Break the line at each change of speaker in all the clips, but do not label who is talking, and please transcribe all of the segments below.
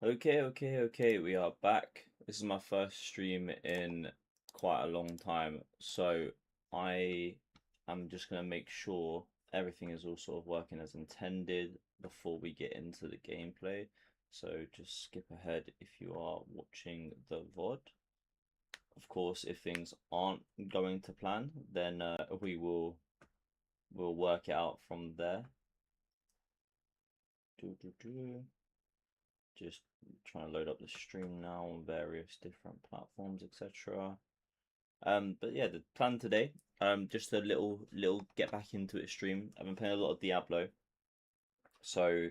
Okay, we are back. This is my first stream in quite a long time, so I am just going to make sure everything is all sort of working as intended before we get into the gameplay. So just skip ahead if you are watching the VOD. Of course, if things aren't going to plan, then we'll work it out from there. Just trying to load up the stream now on various different platforms, etc. But yeah, the plan today, just a little get back into it stream. I've been playing a lot of Diablo, so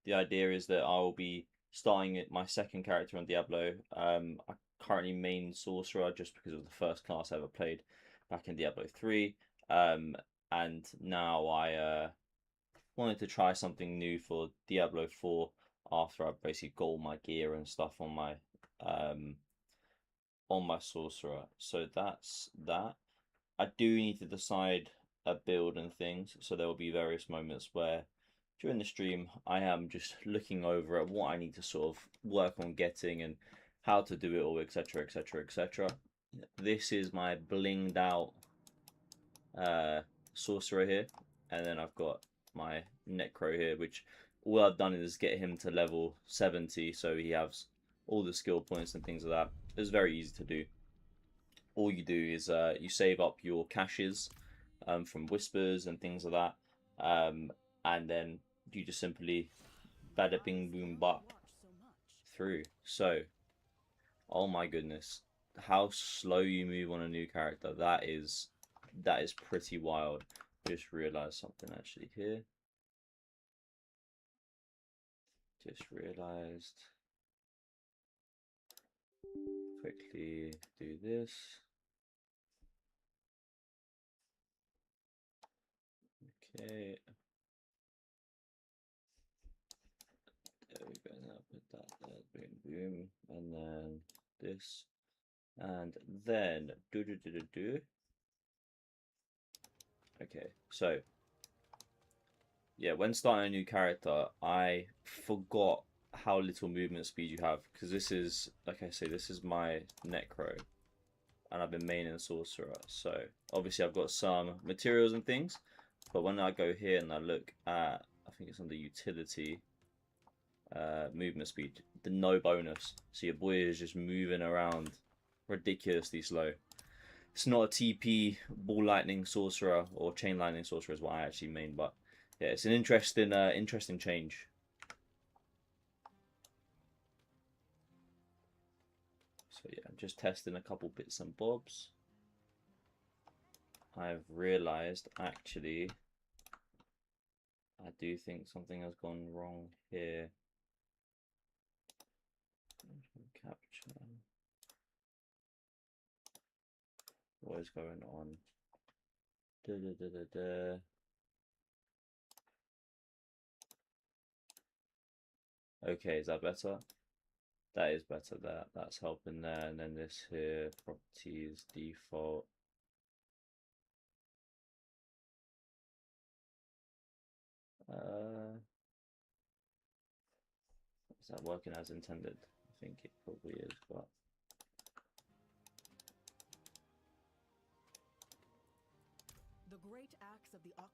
the idea is that I will be starting my second character on Diablo. I currently main sorcerer just because of the first class I ever played back in Diablo 3. And now I wanted to try something new for Diablo 4 after I basically got all my gear and stuff um on my sorcerer. So that's that. I do need to decide a build and things, so there will be various moments where during the stream I am just looking over at what I need to sort of work on getting and how to do it all, etc, etc, etc. This is my blinged out sorcerer here, and then I've got my Necro here, which all I've done is get him to level 70, so he has all the skill points and things like that. It's very easy to do. All you do is you save up your caches from whispers and things like that, and then you just simply bada bing boom bop through. So, oh my goodness, how slow you move on a new character. That is pretty wild. Just realized something actually here. Just realized. Quickly do this. Okay. There we go. Now put that there. Boom, boom. And then this. And then do. Okay. So yeah, when starting a new character, I forgot how little movement speed you have, because this is, like I say, this is my Necro, and I've been maining sorcerer. So obviously I've got some materials and things, but when I go here and I look at, I think it's under utility, movement speed, the no bonus. So your boy is just moving around ridiculously slow. It's not a TP ball lightning sorcerer or chain lightning sorcerer is what I actually mean, but yeah, it's an interesting change. So yeah, I'm just testing a couple bits and bobs. I've realized actually I do think something has gone wrong here. Capture. What is going on? Okay, is that better? That is better. That's helping there. And then this here, properties, default. Is that working as intended? I think it probably is, but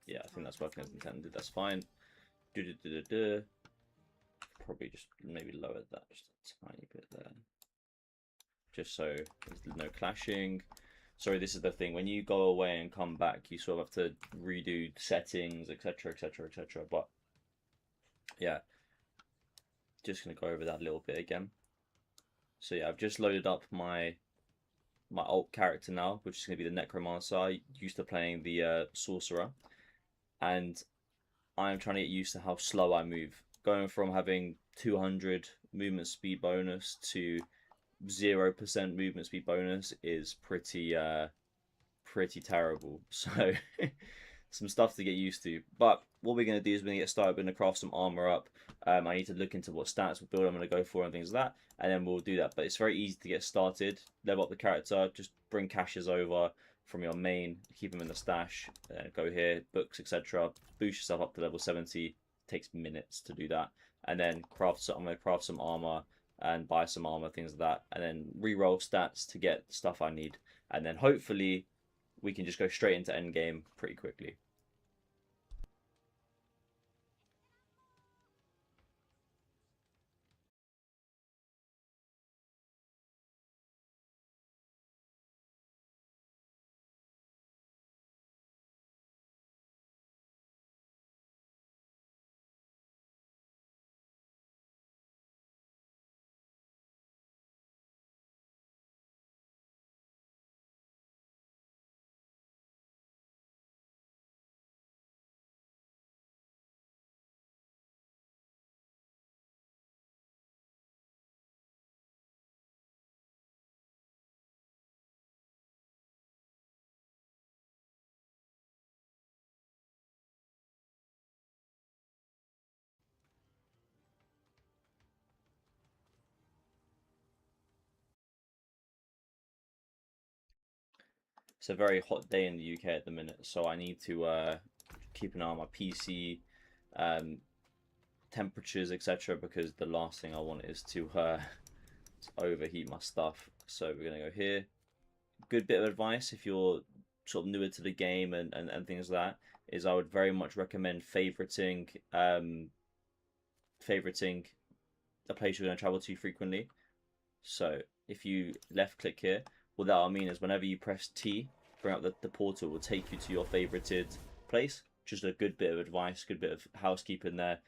yeah, I think that's working as intended. That's fine. Probably just maybe lower that just a tiny bit there, just so there's no clashing. Sorry, this is the thing. When you go away and come back, you sort of have to redo settings, etc, etc, etc. But yeah, just gonna go over that a little bit again. So yeah, I've just loaded up my alt character now, which is gonna be the Necromancer. I used to playing the sorcerer, and I'm trying to get used to how slow I move. Going from having 200 movement speed bonus to 0% movement speed bonus is pretty terrible. So some stuff to get used to. But what we're going to do is we're going to get started. We're going to craft some armor up. I need to look into what stats we'll build I'm going to go for and things like that, and then we'll do that. But it's very easy to get started. Level up the character, just bring caches over from your main, keep them in the stash, go here, books, etc. Boost yourself up to level 70. Takes minutes to do that, and then craft. So I'm going to craft some armor and buy some armor, things like that, and then re-roll stats to get stuff I need, and then hopefully we can just go straight into endgame pretty quickly. It's a very hot day in the UK at the minute, so I need to keep an eye on my PC, um, temperatures, etc. Because the last thing I want is to overheat my stuff. So we're gonna go here. Good bit of advice if you're sort of newer to the game and things like that is I would very much recommend favoriting a place you're going to travel to frequently. So if you left click here, what that'll mean is whenever you press T, bring up the portal will take you to your favorited place. Just a good bit of advice, good bit of housekeeping there.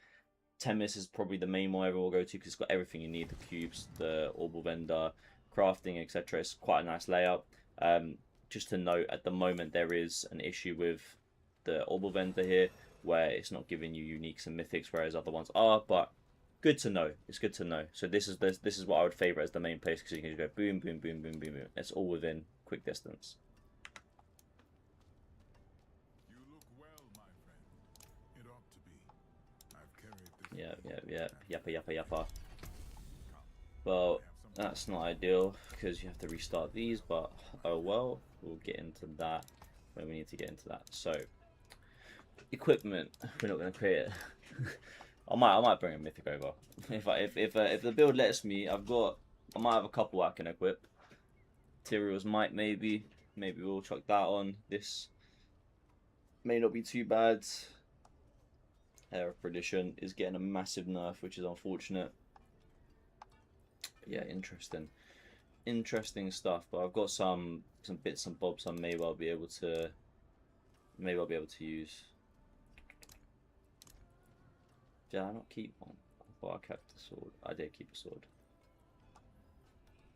Temis is probably the main one everyone will go to because it's got everything you need: the cubes, the orbital vendor, crafting, etc. It's quite a nice layout. Just to note, at the moment there is an issue with the orbital vendor here where it's not giving you uniques and mythics, whereas other ones are. But good to know. It's good to know. So this is what I would favorite as the main place because you can just go boom, boom, boom, boom, boom, boom. It's all within quick distance. Yeah, yappa. Well, that's not ideal because you have to restart these, but oh well, we'll get into that when we need to get into that. So, equipment, we're not going to create it. I might bring a mythic over if the build lets me. I might have a couple I can equip. Materials maybe we'll chuck that on. This may not be too bad. Hair of Perdition is getting a massive nerf, which is unfortunate. Yeah, interesting stuff. But I've got some bits and bobs I may well be able to use. Did I not keep one? I thought I kept the sword. I did keep a sword.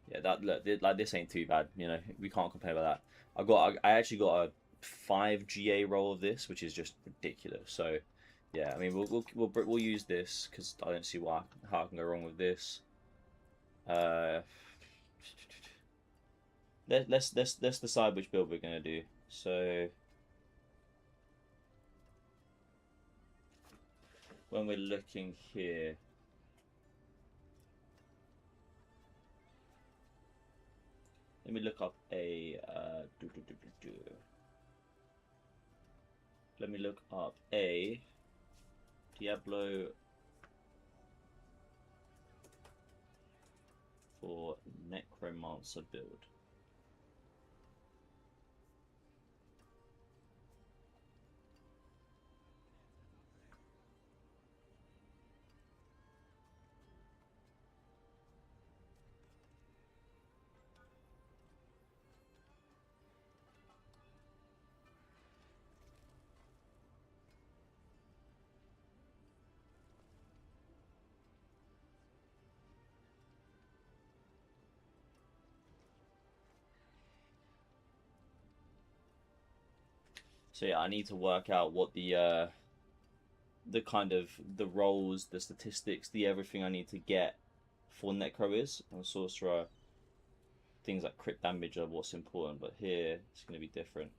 Yeah, like this ain't too bad. You know, we can't compare with that. I actually got a 5 GA roll of this, which is just ridiculous. So yeah, I mean we'll use this because I don't see how I can go wrong with this. Let's decide which build we're gonna do. So when we're looking here, let me look up a let me look up a Diablo for Necromancer build. So yeah, I need to work out what the kind of the roles, the statistics, the everything I need to get for Necro is. And Sorcerer, things like crit damage are what's important, but here it's going to be different.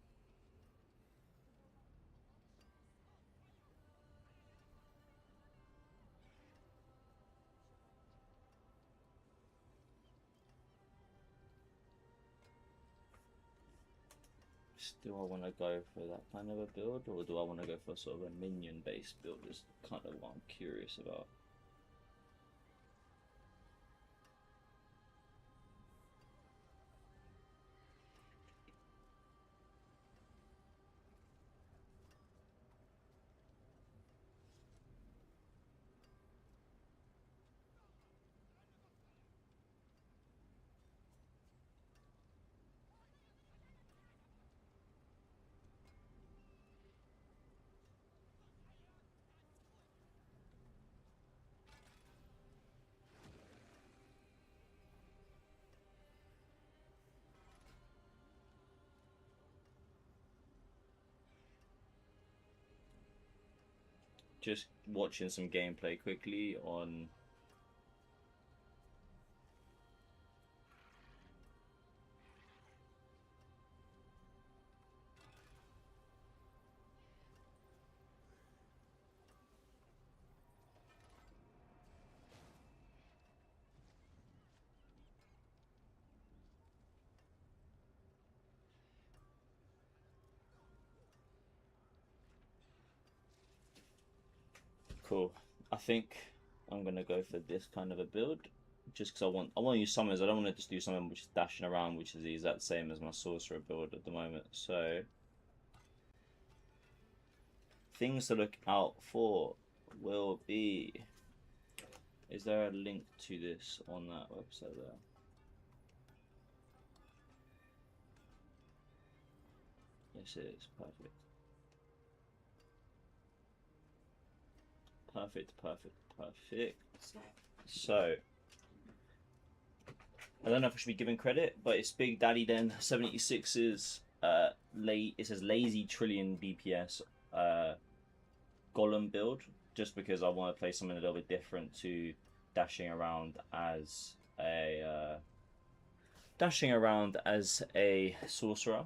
Do I want to go for that kind of a build, or do I want to go for sort of a minion-based build? Is kind of what I'm curious about. just watching some gameplay quickly on. Cool. I think I'm gonna go for this kind of a build, just because I want to use summons. I don't want to just do something which is dashing around, which is the exact same as my sorcerer build at the moment. So things to look out for will be. Is there a link to this on that website there? Yes, it is. Perfect. Perfect, perfect, perfect. So, I don't know if I should be giving credit, but it's Big Daddy Den 76's it says lazy trillion DPS golem build, just because I want to play something a little bit different to dashing around as a sorcerer.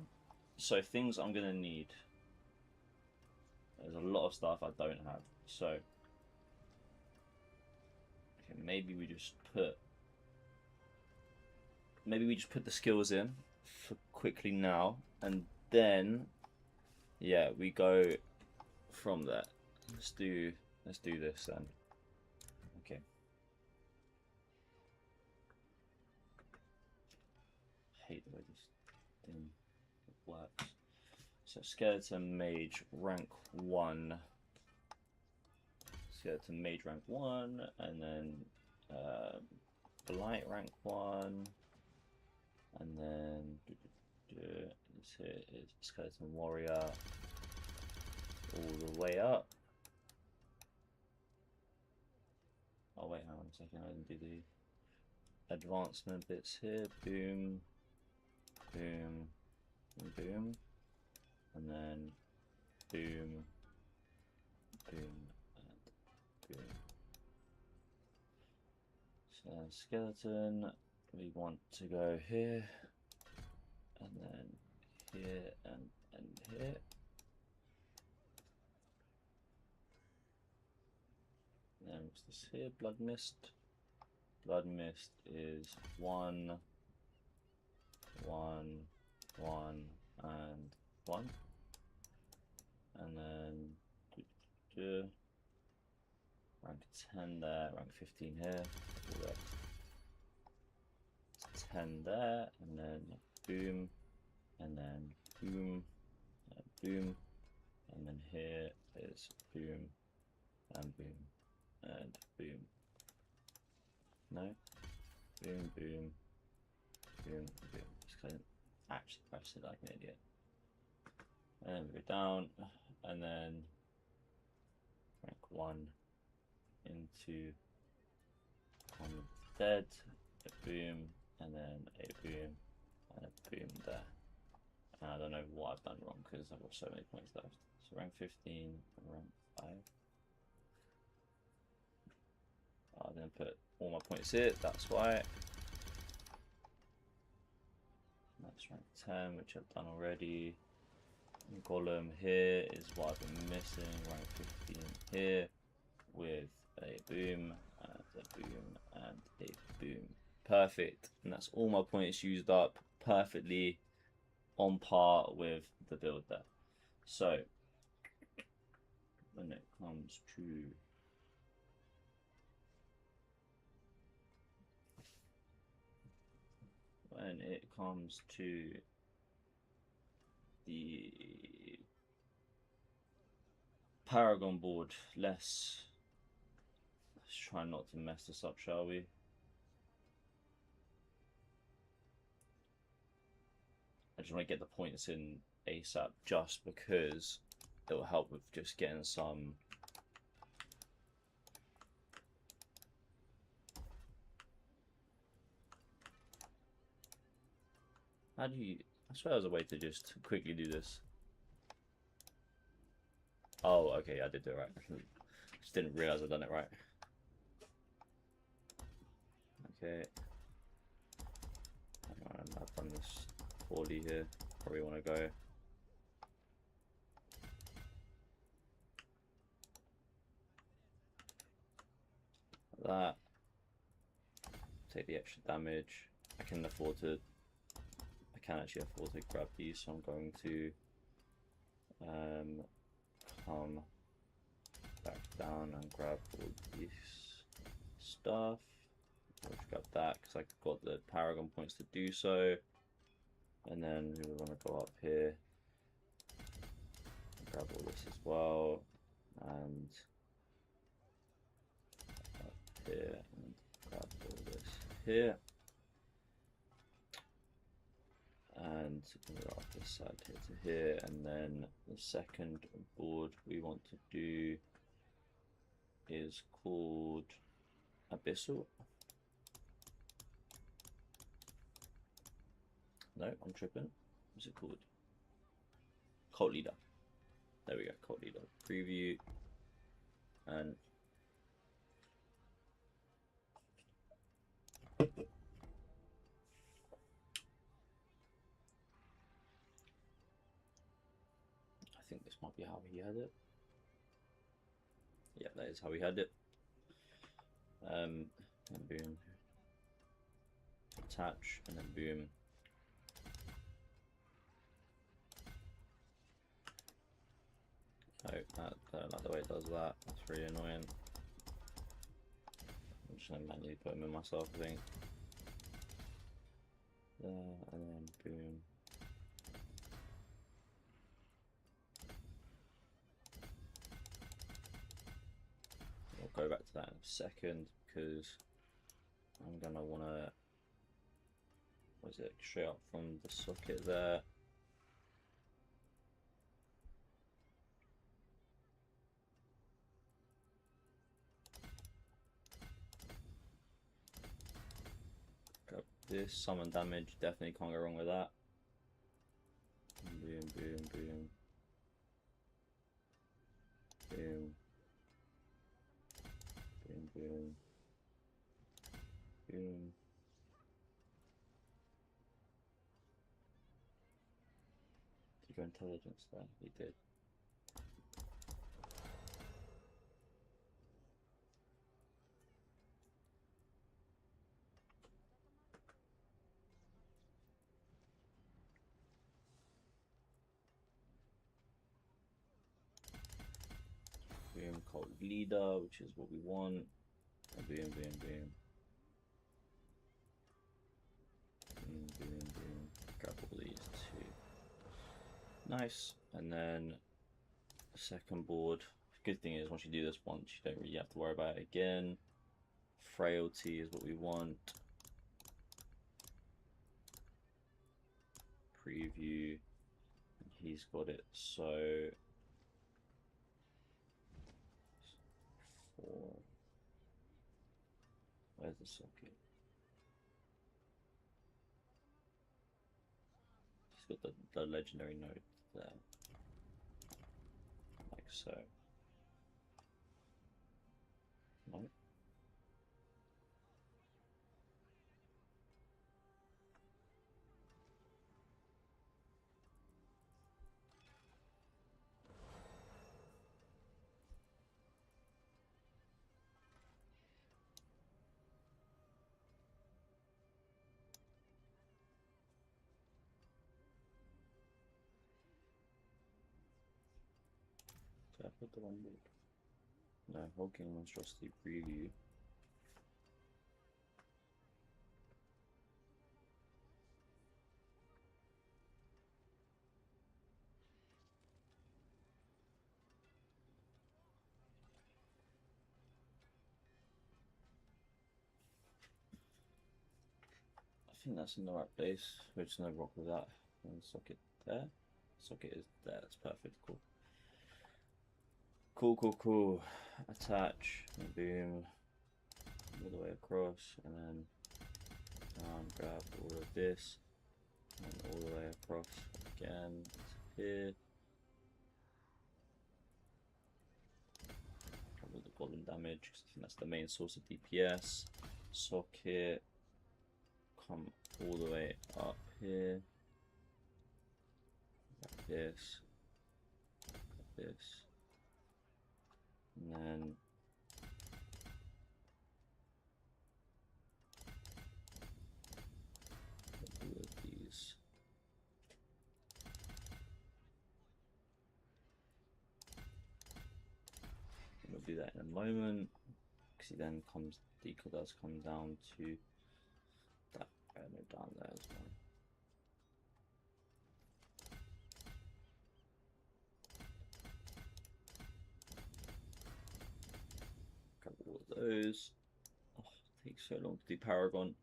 So things I'm gonna need. There's a lot of stuff I don't have. So okay, maybe we just put the skills in for quickly now, and then yeah, we go from there. Let's do this then. Okay. I hate the way this thing works. So skeleton mage rank 1. Skeleton mage rank 1, and then blight rank 1, and then this here is skeleton warrior all the way up. Oh wait, hang on a second, I didn't do the advancement bits here. Boom, boom, and boom, and then boom, boom, and boom. So skeleton, we want to go here, and then here, and here. And what's this here? Blood mist. Blood mist is 1, 1, 1, and 1. And then rank 10 there, rank 15 here. 10 there, and then boom, and then boom, and boom, and then here is boom, and boom, and boom. No, boom, boom, boom, boom. Just kind of actually press it like an idiot. And then we go down, and then rank 1 into on the dead, a boom, and then a boom, and a boom there. And I don't know what I've done wrong because I've got so many points left. So rank 15, rank 5. I didn't put all my points here, that's why. That's rank 10, which I've done already. Golem here is what I've been missing. Rank 15 here with a boom, and a boom, and a boom. Perfect. And that's all my points used up perfectly on par with the build there. So when it comes to the Paragon board, let's try not to mess this up, shall we? I just want to get the points in ASAP just because it will help with just getting some I swear there's a way to just quickly do this. Oh, okay, I did do it right. Just didn't realize I'd done it right. Okay. Hang on, I've done this poorly here. Probably want to go. Like that. Take the extra damage. I can actually afford to grab these, so I'm going to come back down and grab all this stuff. I'll just grab that because I got the Paragon points to do so. And then we want to go up here and grab all this as well. And up here and grab all this here. And we're up this side here to here, and then the second board we want to do is called Abyssal. No, I'm tripping. What's it called? Cult Leader. There we go, Cult Leader. Preview. And I think this might be how he had it. Yeah, that is how he had it. And boom. Attach, and then boom. Oh, I don't like the way it does that. That's really annoying. I'm just gonna manually put them in myself, I think. There, and then boom. We'll go back to that in a second because I'm gonna wanna, what is it, straight up from the socket there. Grab this, summon damage, definitely can't go wrong with that. Boom, boom, boom. Boom. Boom, boom. Boom. Did he go intelligence there? He did. Boom, Cult Leader, which is what we want. And boom, boom, boom. Boom, boom, boom. Grab all these two. Nice. And then the second board. Good thing is once you do this once, you don't really have to worry about it again. Frailty is what we want. Preview. He's got it, so 4. Where's the socket? He's got the legendary node there. Like so. No. Did I put the wrong board? No, Hulking Monstrosity Preview. I think that's in the right place. We're just gonna rock with that. And socket there. Socket is there. That's perfect. Cool. Cool, cool, cool. Attach and boom all the way across, and then grab all of this and all the way across again to here. Grab all the golden damage, because I think that's the main source of DPS. Socket, come all the way up here, like this, and then all of these. We'll do that in a moment, because he then comes, decal does come down to that banner down there as well. Grab all of those. Oh, it takes so long to do Paragon.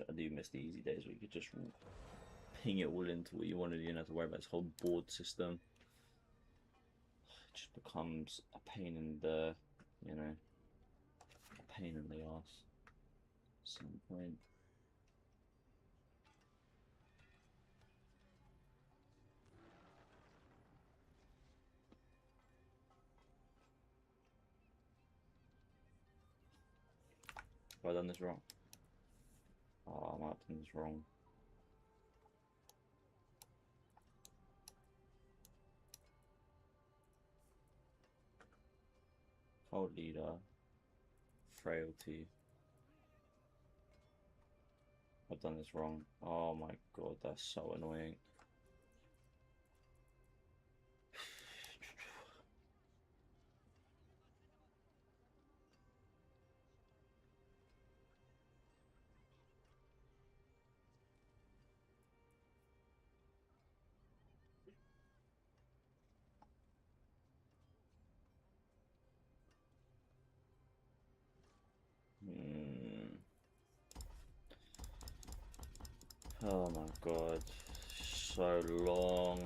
I do miss the easy days where you could just ping it all into what you wanted. You don't have to worry about this whole board system. It just becomes a pain in the, you know, a pain in the ass at some point. Have I done this wrong? Oh, I might have done this wrong. Cold leader, frailty. I've done this wrong. Oh my god, that's so annoying. Oh my god, so long.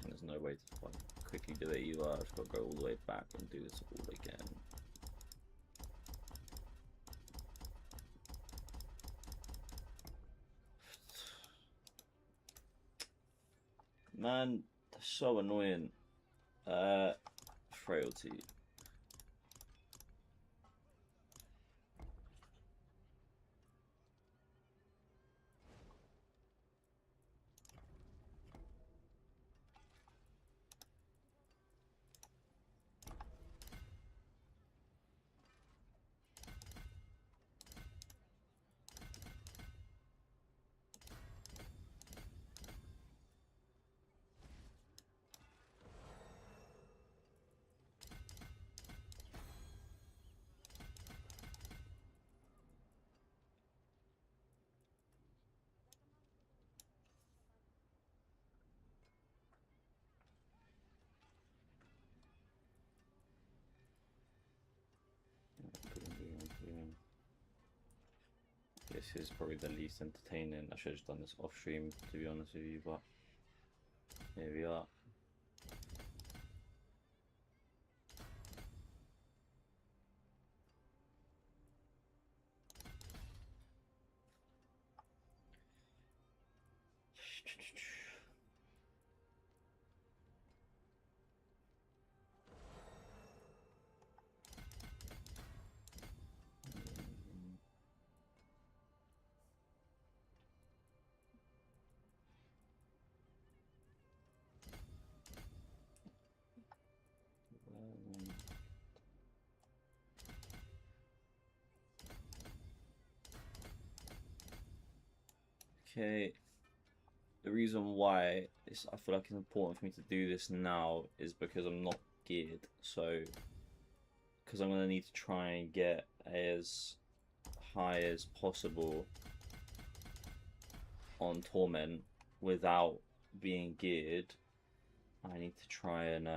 There's no way to quickly do it either. I've just got to go all the way back and do this all again. Man, that's so annoying. Frailty. This is probably the least entertaining. I should have just done this off stream, to be honest with you, but here we are. Okay, the reason why I feel like it's important for me to do this now is because I'm not geared, so because I'm going to need to try and get as high as possible on Torment without being geared. I need to try and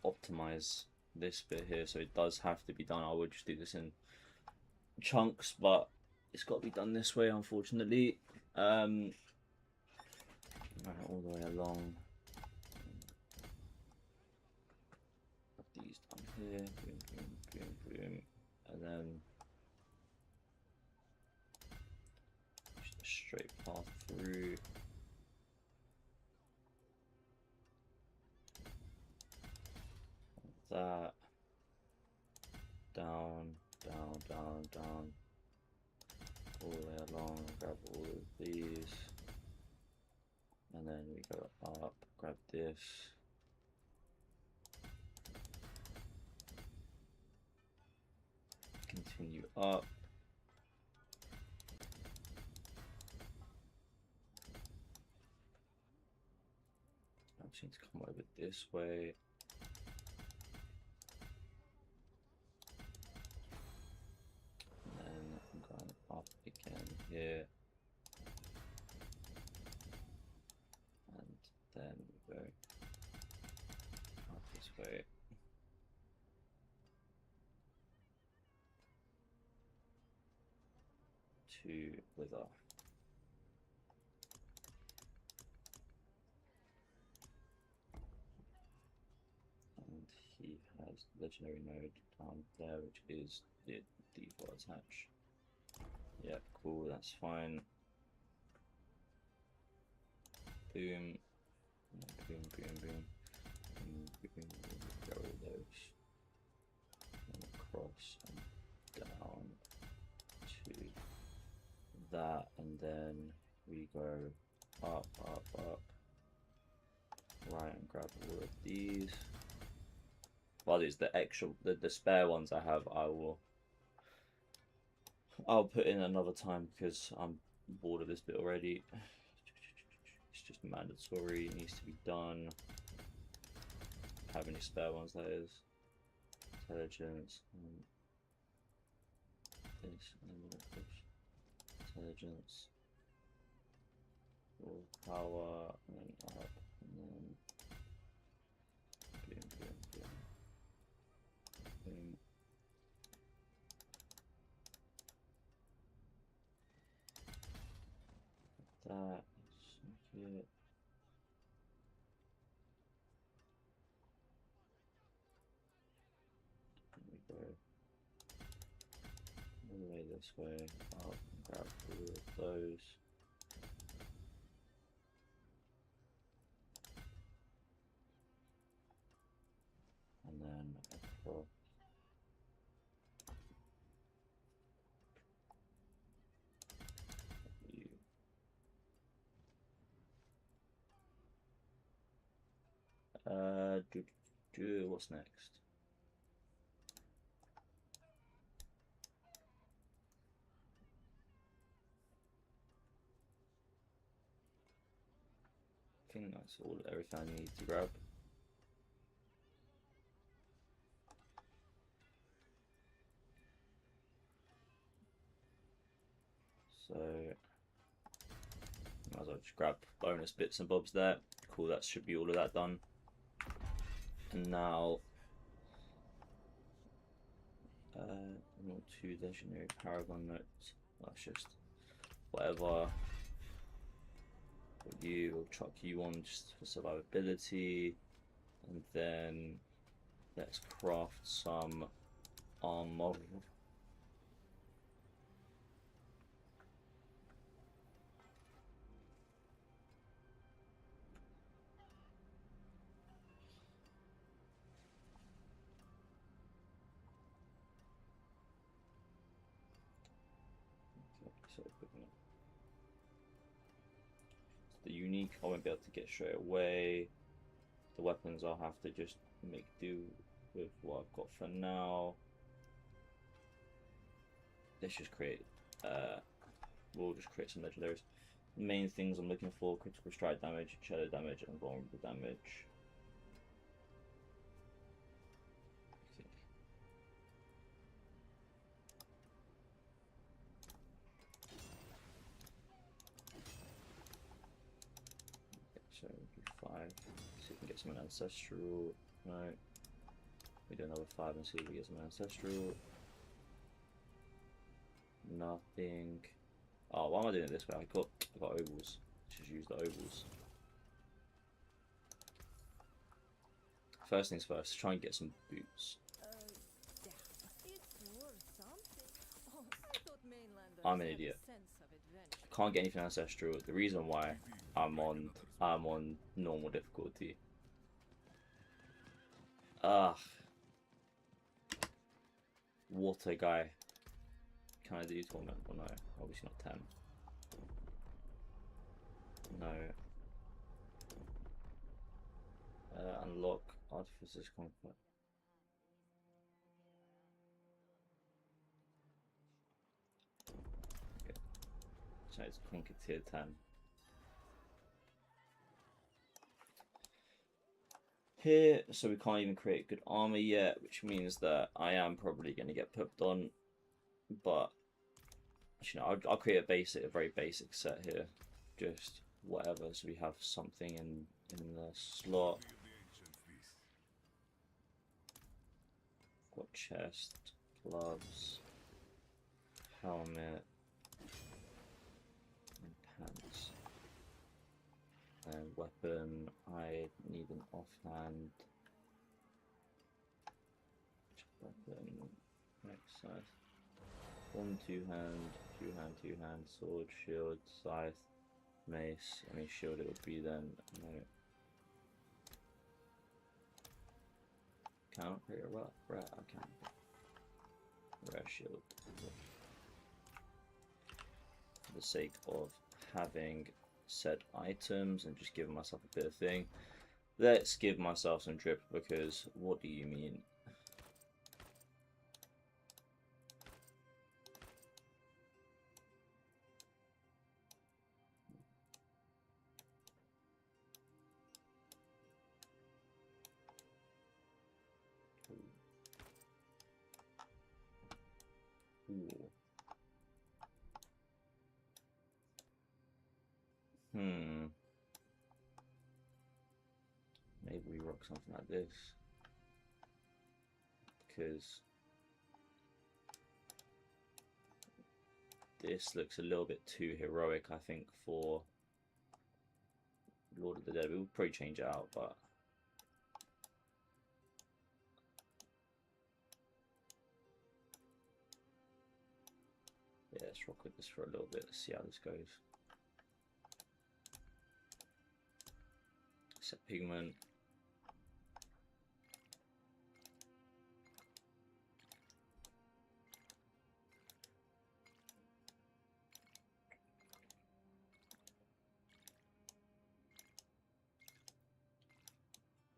optimize this bit here, so it does have to be done. I would just do this in chunks, but it's got to be done this way, unfortunately. Right, all the way along. Put these down here, boom, boom, boom, boom, and then straight path through. That. Down, down, down, down. All the way along, grab all of these. And then we go up, grab this. Continue up. I just need to come over this way. And then I'm going up again here. And then we go up this way. To Wither. And he has legendary node down there, which is the default attach. Yeah, cool, that's fine. Boom. Boom, boom, boom. Boom, boom, boom. Go all those. And across and down to that, and then we go up, up, up, right, and grab all of these. Well, these the extra, the spare ones I have, I'll put in another time because I'm bored of this bit already. It's just mandatory, it needs to be done. Have any spare ones, that is. Intelligence, and this, and this. Intelligence, or power, and then up, and then boom, boom, boom, boom. That, sneak it. And we go all the way this way, up, and grab all of those. And then across. What's next? I think that's everything I need to grab. So might as well just grab bonus bits and bobs there. Cool, that should be all of that done. And now not two legendary paragon notes. That's just whatever you will chuck you on just for survivability. And then let's craft some armor. So the unique I won't be able to get straight away. The weapons I'll have to just make do with what I've got for now. Let's just create we'll just create some legendaries. The main things I'm looking for: critical strike damage, shadow damage, and vulnerable damage. So we'll do 5. See if we can get some ancestral. No. We do another 5 and see if we get some ancestral. Nothing. Oh, why am I doing it this way? I got ovals. Just use the ovals. First things first, try and get some boots. I'm an idiot. Can't get anything ancestral. The reason why I'm on normal difficulty. Ah, water guy. Can I do torment or no? Obviously not 10. No. Unlock artificer's comfort. Okay. So it's conquered tier 10. Here, so we can't even create good armor yet, which means that I am probably going to get pooped on. But you know, I'll create a very basic set here, just whatever. So we have something in the slot. Got chest, gloves, helmet, and pants. And weapon, I need an offhand weapon, next size. 1 2-hand, sword, shield, scythe, mace. I mean shield it would be then. No. Can't create a rare, I can. Rare shield. For the sake of having said items and just giving myself a bit of thing, let's give myself some drip, because what do you mean? Ooh. Maybe we rock something like this, because this looks a little bit too heroic, I think, for Lord of the Dead. We'll probably change it out, but yeah, let's rock with this for a little bit. Let's see how this goes. Set pigment.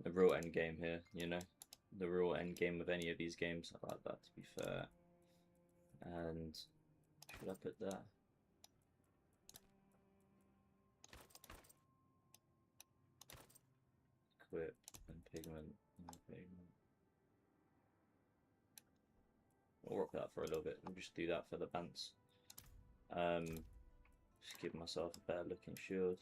The real end game here, you know, the real end game of any of these games. I like that, to be fair. And should I put that? Equip and pigment. We'll rock that for a little bit. We'll just do that for the pants. Just give myself a better looking shield.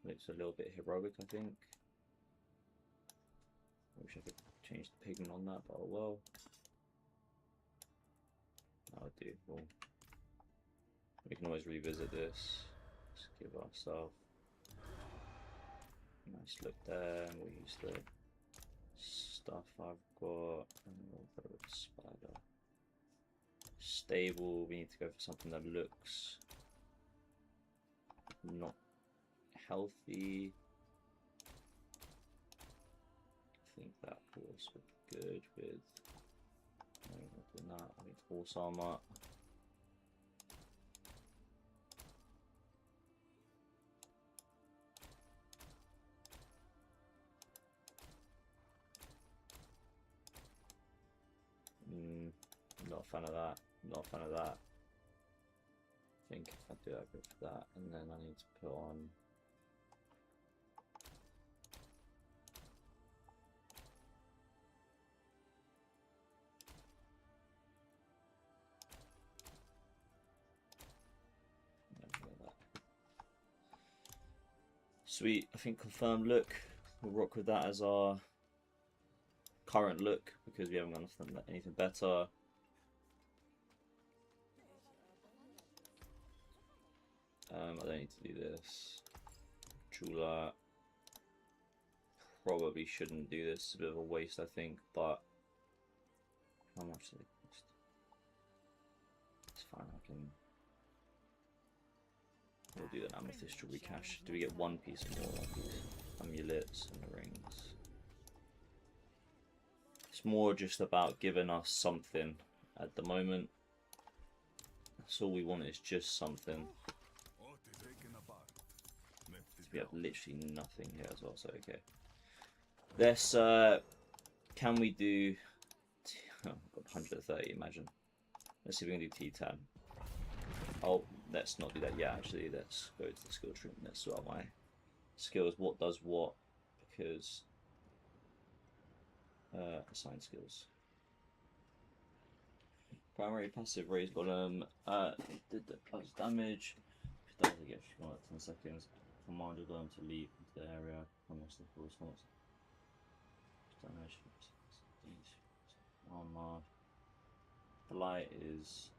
Looks a little bit heroic, I think. I wish I could change the pigment on that, but oh well. That'll do. Well, we can always revisit this. Let's give ourselves a nice look there, and we'll use the stuff I've got, and we'll go with the spider. Stable, we need to go for something that looks not healthy. I think that horse would be good with, no, not doing that. I need horse armor. Not a fan of that. Not a fan of that. I think if I do that, go for that, and then I need to put on. Sweet, I think confirmed look. we'll rock with that as our current look because we haven't got anything better. I don't need to do this. Chula. Probably shouldn't do this. It's a bit of a waste, I think, but how much does it cost? It's fine, I can. We'll do an amethyst jewelry cache. Do we get one piece more of these amulets and the rings? It's more just about giving us something at the moment. That's all we want, is just something. We have literally nothing here as well, so okay. Let's can we do oh, got 130, imagine. Let's see if we can do T10. Oh, let's not do that yet, actually. Let's go to the skill tree. Let's sort out my skills, what does what, because assign skills. Primary passive raise golem did the plus damage. If it does, I get 10 seconds. Command your golem to leave into the area. Almost the full response. Damage. Armor. The light is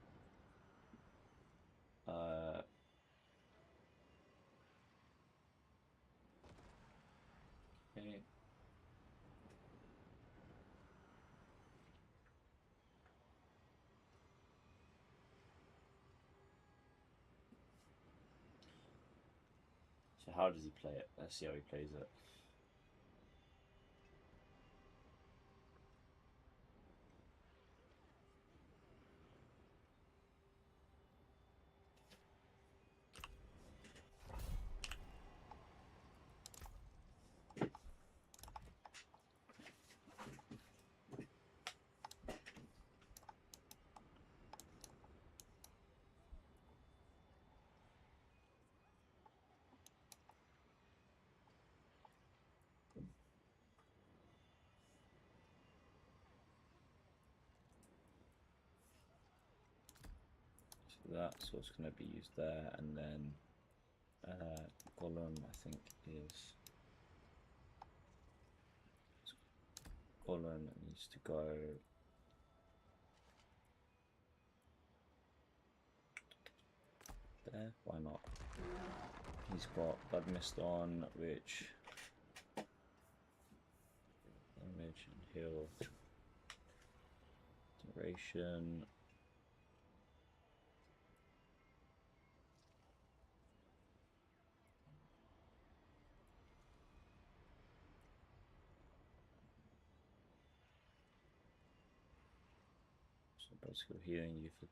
okay. So how does he play it? Let's see how he plays it. That's what's going to be used there, and then golem I think is golem needs to go there. Why not? He's got blood mist on, which damage and heal duration. Basically healing you for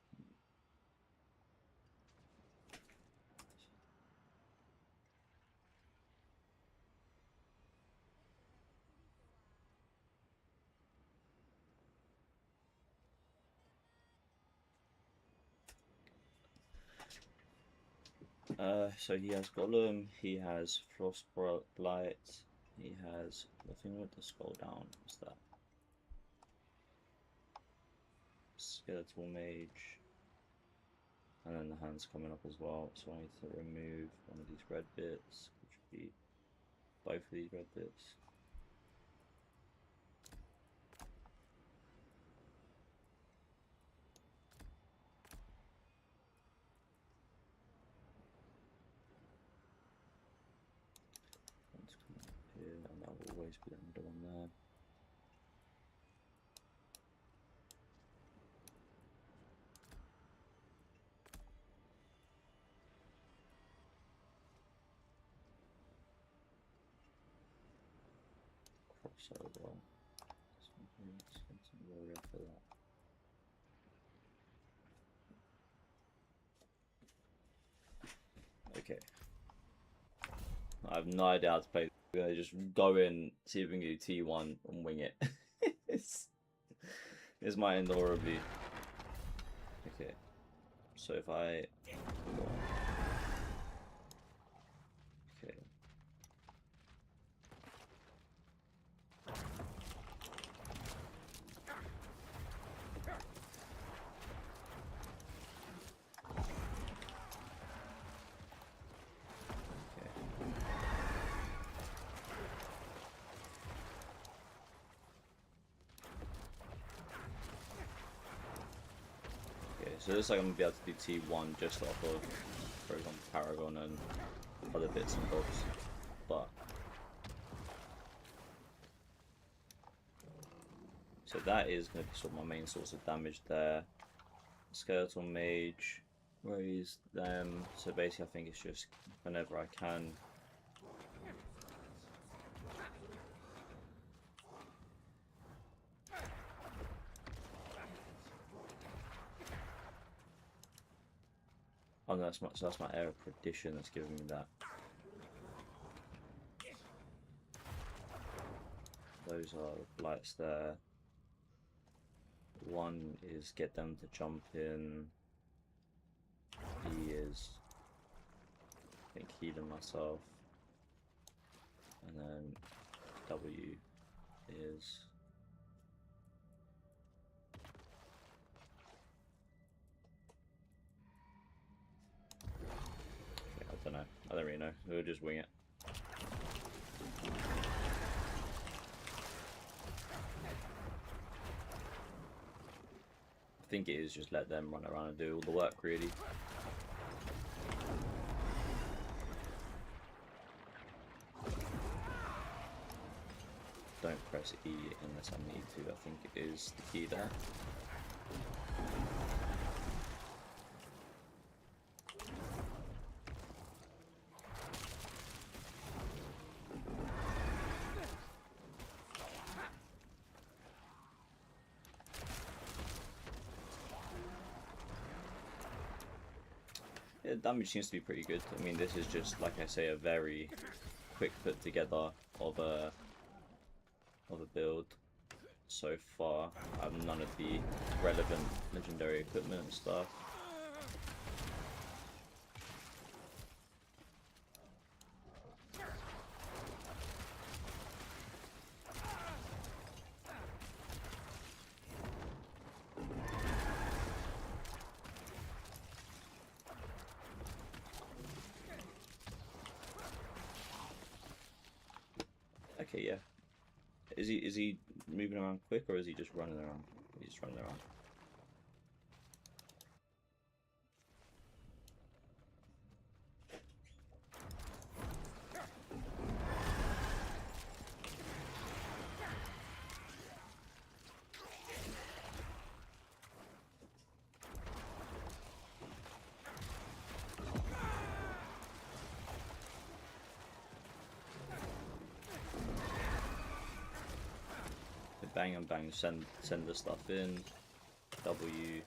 so he has golem, he has frostblight, he has nothing with the skull down. What's that? Skeletal mage, and then the hand's coming up as well, so I need to remove one of these red bits, which would be both of these red bits. One's coming up here, and that will always be another one there. Crossover. Something warrior for that. Okay. I have no idea how to play. We're gonna just go in, see if we can do T1 and wing it. This might end horribly. Okay. So if I okay. so it looks like I'm gonna be able to do T1 just off of, for example, Paragon and other bits and bobs, but so that is going to be sort of my main source of damage there. Skeletal Mage, raise them. So basically, I think it's just whenever I can. Oh no, that's my Air of Perdition that's giving me that. Those are the blights there. One is get them to jump in. E is, I think, healing myself. And then W is I don't know. I don't really know. We'll just wing it. I think it is just let them run around and do all the work, really. Don't press E unless I need to. I think it is the key there. Yeah, damage seems to be pretty good. I mean, this is just, like I say, a very quick put together of a build so far. I have none of the relevant legendary equipment and stuff. Okay, yeah. Is he moving around quick, or is he just running around? He's just running around. Bang and bang, send the stuff in. W.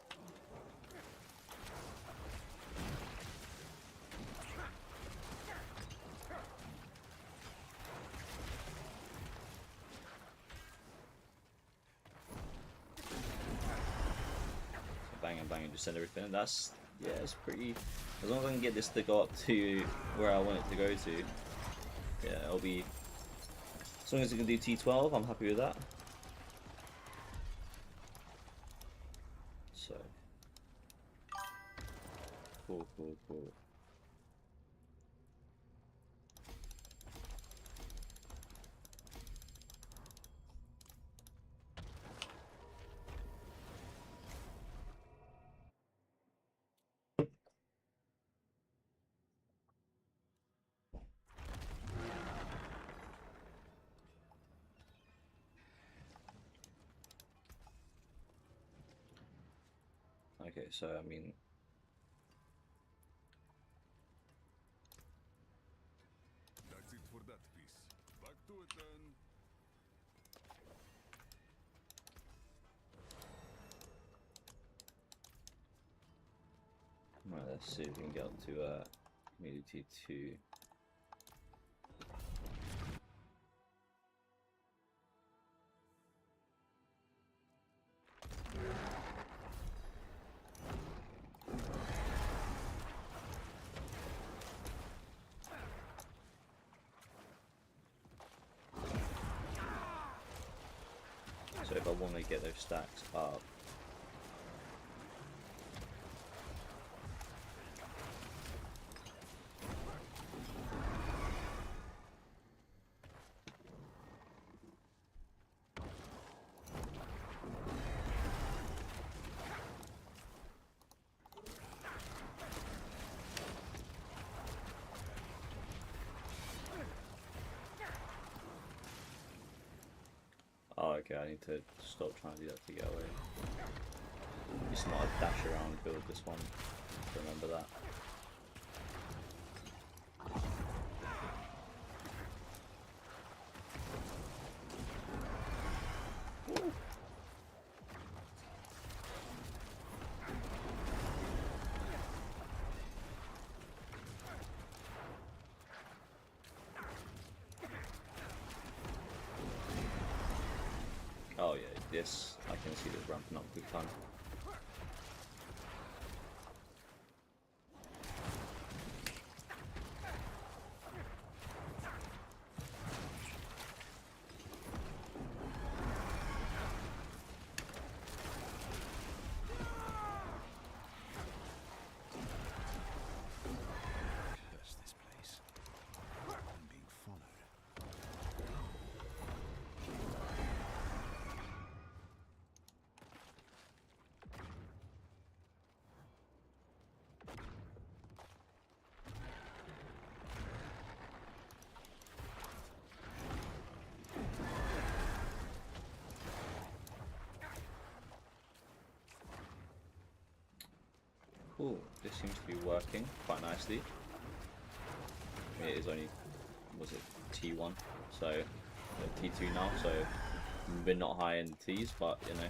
Bang and bang and just send everything. That's, yeah, it's pretty. As long as I can get this to go up to where I want it to go to, yeah, it'll be. As long as it can do T12, I'm happy with that. So, cool. Okay, so I mean,
that's it for that piece. Back to it then.
right, let's see if we can get up to community 2. So if I want to get those stacks up, okay, I need to stop trying to do that to get away. It's not a dash around build, this one. Remember that. Oh yeah, this, I can see this ramping up big time.
Curse this place. I'm being followed.
Cool, this seems to be working quite nicely. It is only, was it T1? So, T2 now, so we're not high in the Ts, but you know.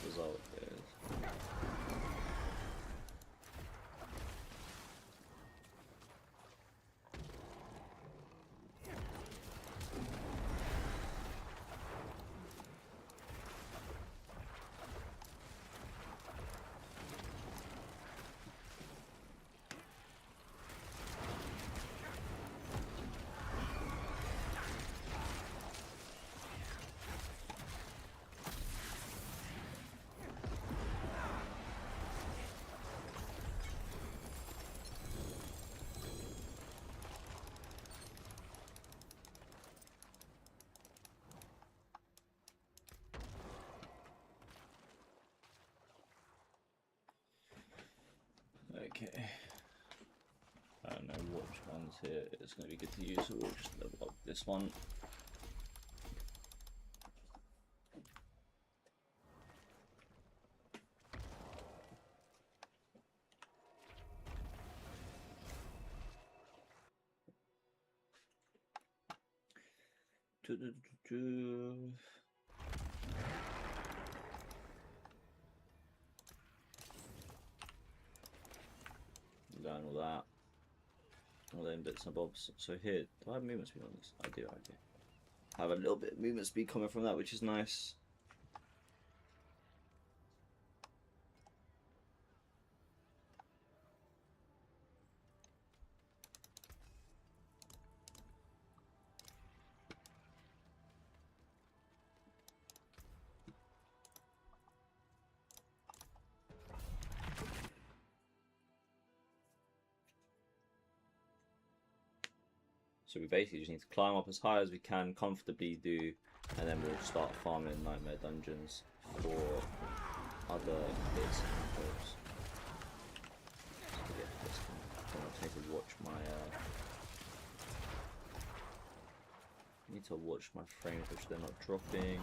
Result is okay. I don't know which ones here it's going to be good to use, so we'll just level up this one. Learn all that. All them bits and bobs. So here, do I have movement speed on this? I do, I have a little bit of movement speed coming from that, which is nice. So we basically just need to climb up as high as we can, comfortably do, and then we'll start farming nightmare dungeons for other bits and bobs. I'm gonna take a watch my need to watch my frames which they're not dropping.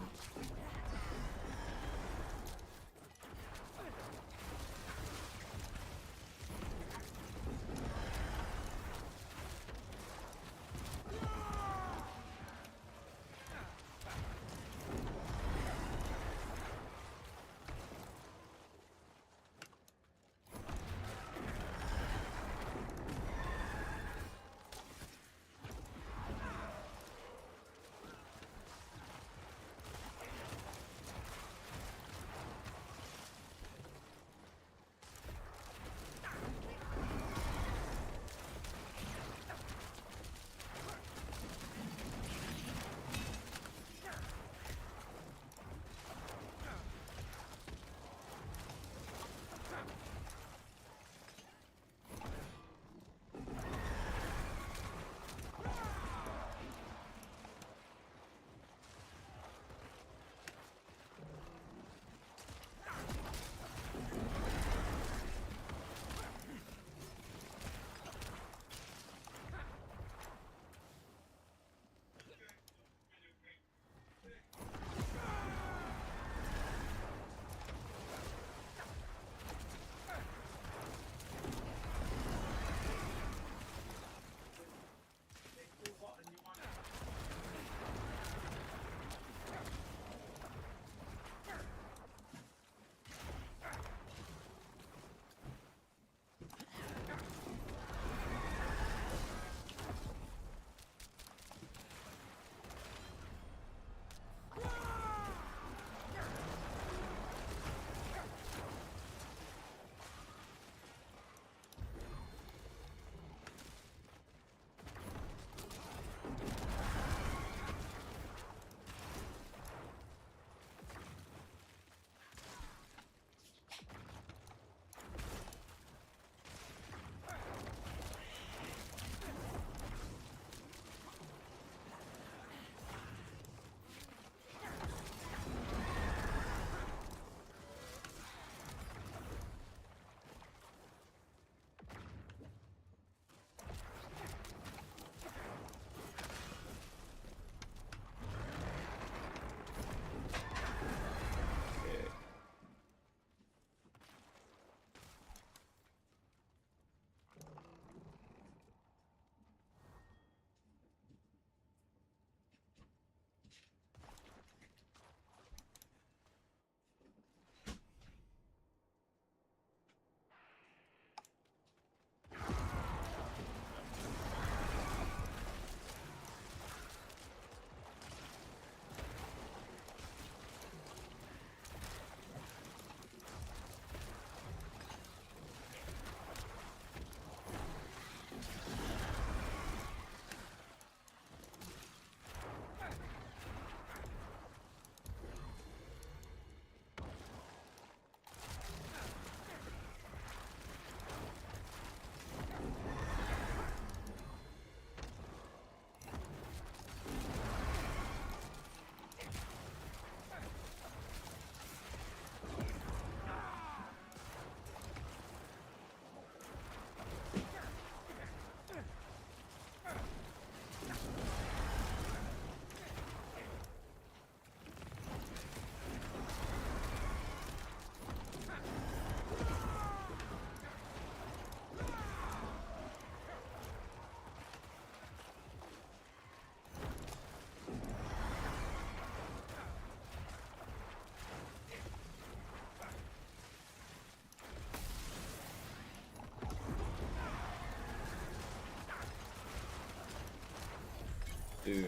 Boom.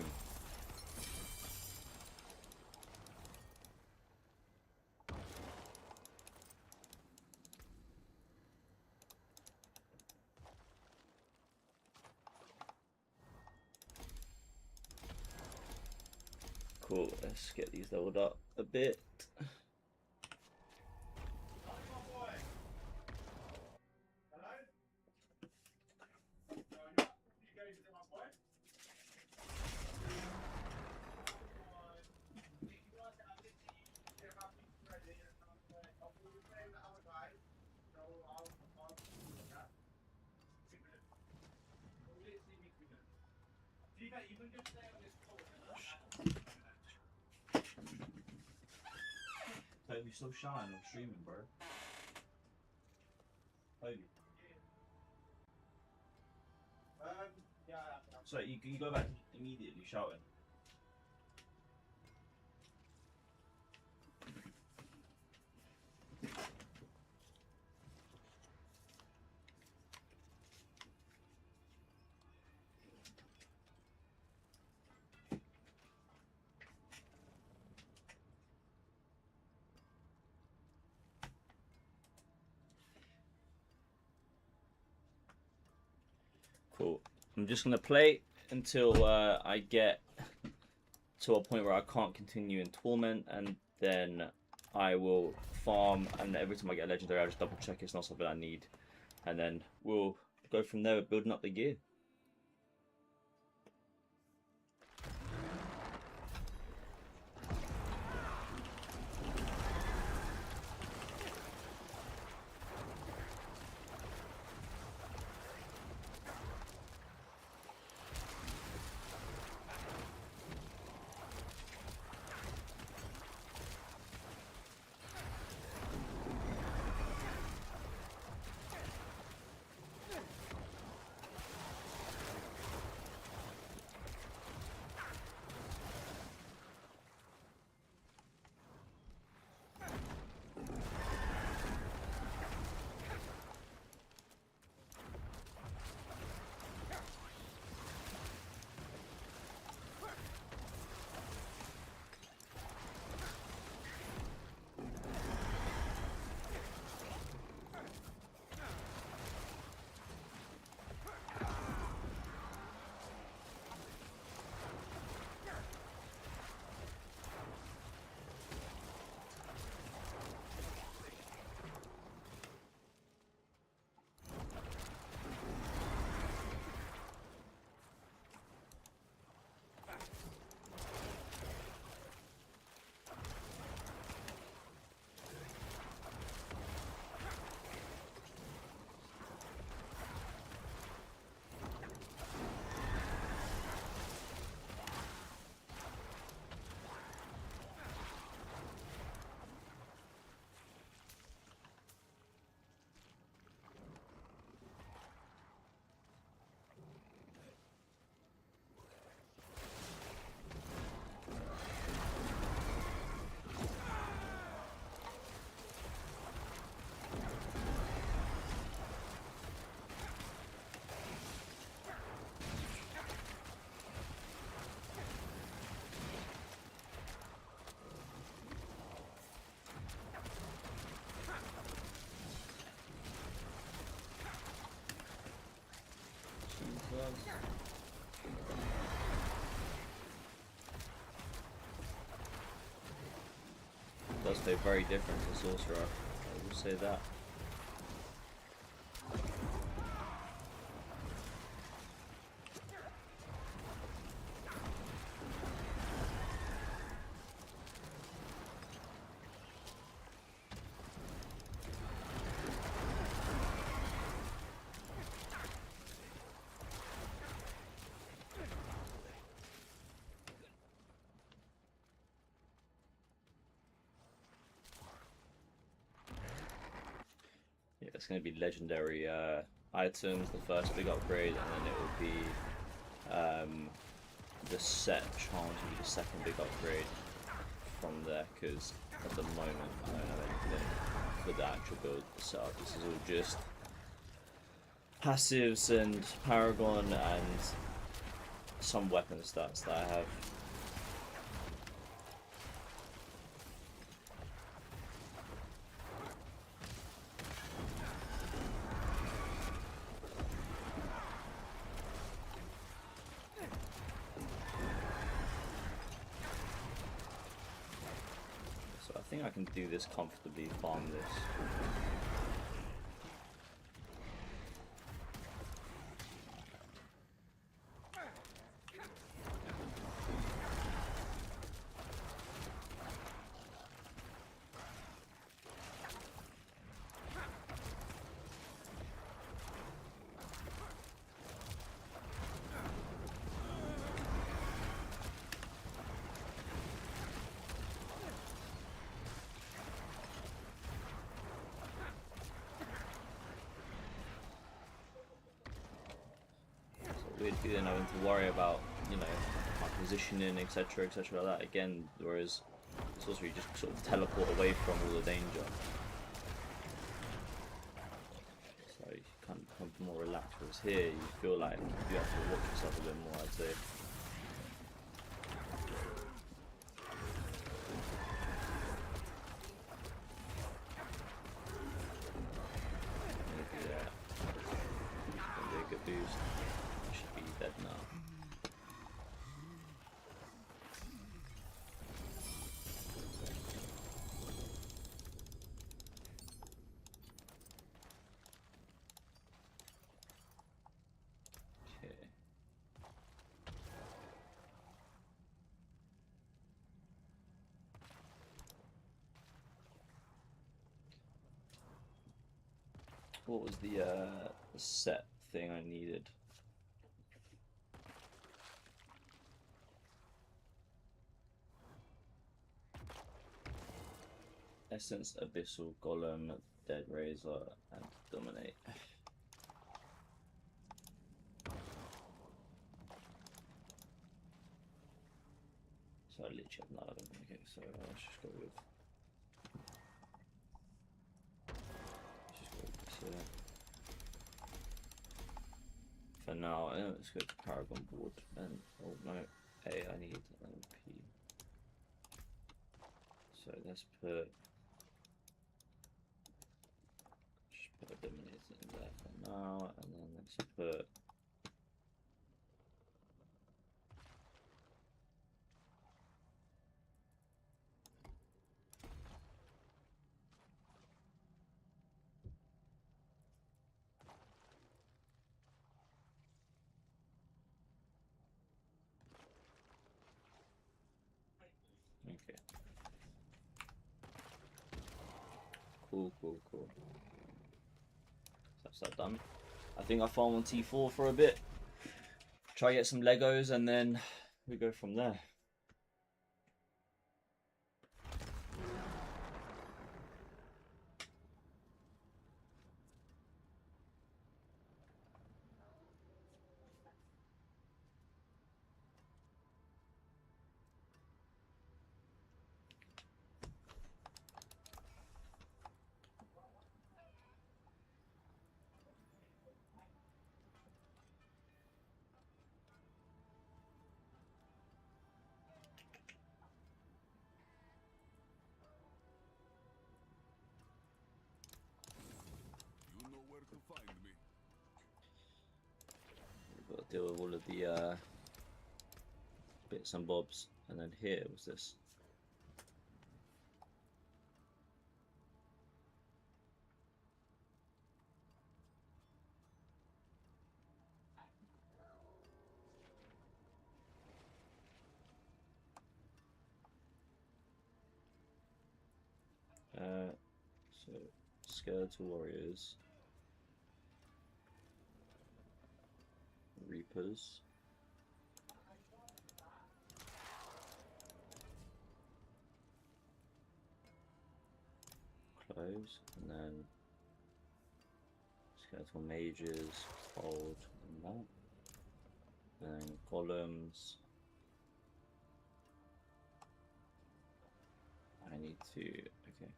Cool, let's get these leveled up a bit. Toby, so shy on streaming, bro. Toby. So you go back immediately shouting. Cool. I'm just gonna play until I get to a point where I can't continue in Torment, and then I will farm, and every time I get a legendary I'll just double check it's not something I need, and then we'll go from there building up the gear. Does feel very different to Sorcerer, I will say that. Yeah, it's going to be legendary items, the first big upgrade, and then it will be the set charm will be the second big upgrade from there, because at the moment I don't have anything for the actual build setup. This is all just passives and Paragon and some weapon stats that I have. So I think I can do this comfortably, farm this. Weird feeling having to worry about, you know, my positioning, etc., etc., like that again. Whereas sorcery you just sort of teleport away from all the danger, so you kind of become more relaxed. Whereas here, you feel like you have to watch yourself a bit more, I'd say. Maybe that. Maybe a good boost. Should be dead now. Okay. What was the set thing I needed? Essence, Abyssal, Golem, Dead Razor, and Dominate. So I literally have none of them. Okay, so let's just go with. Let's just go with this here. For now, let's go to Paragon board. And oh no, A, I need P. So let's put. Just put a Dominator in there for now, and then let's put. Okay. Cool. That's that done. I think I farm on T4 for a bit. Try get some Legos and then we go from there. We've got to deal with all of the bits and bobs, and then here was this. So Skeletal Warriors, Reapers, close, and then Skeletal Mages, hold, and that, and then Golems. I need to, okay.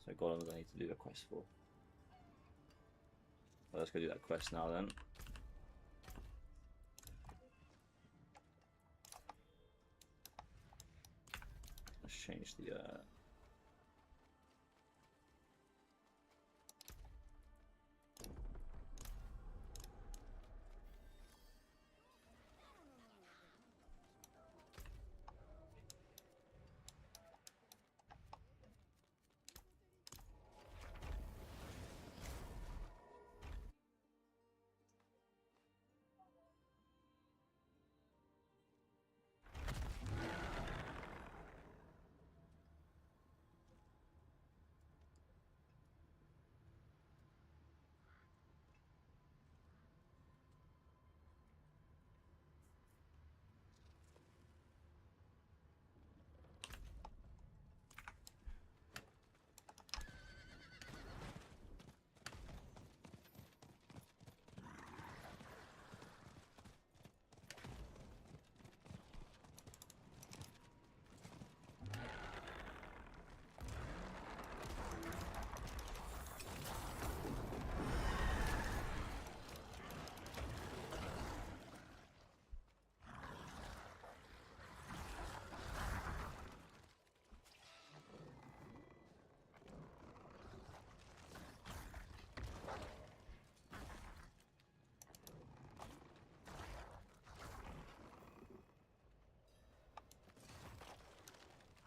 So Golems I need to do the quest for. Well, let's go do that quest now then. Let's change the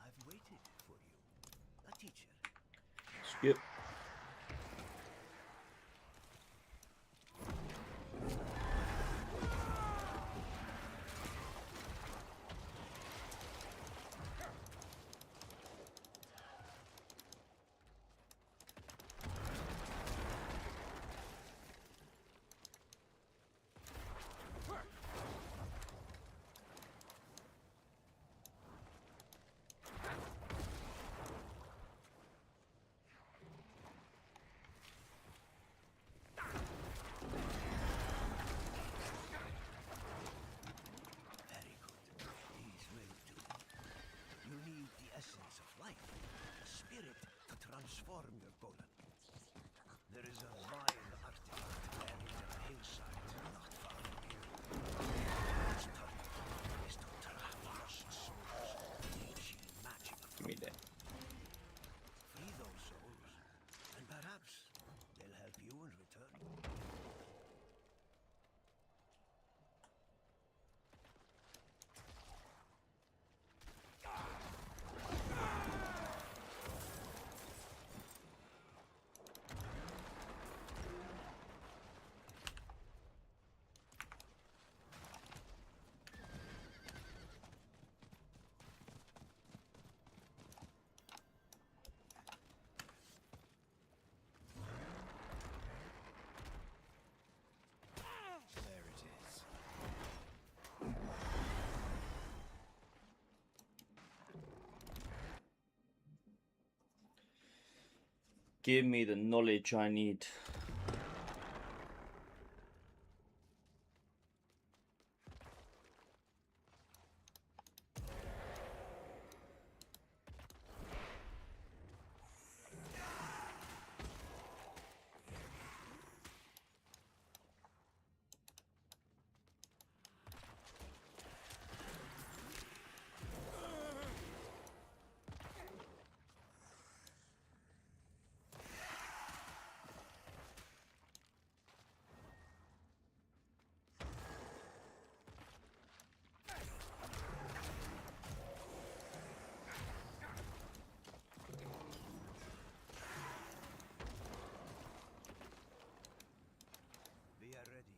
I've waited for you. A teacher.
skip.
Very good. These will do. You need the essence of life, the spirit to transform your golem. There is a vile artifact buried in a hillside not far from here. Its purpose is to trap lost souls with ancient magic
Give
from
me that.
free those souls, and perhaps they'll help you in return. There it is.
Give me the knowledge I need.
We are ready.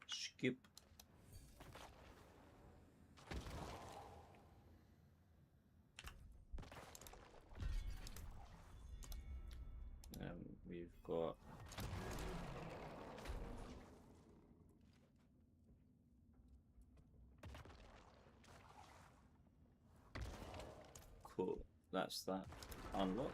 Skip. We've got cool. That's that unlocked.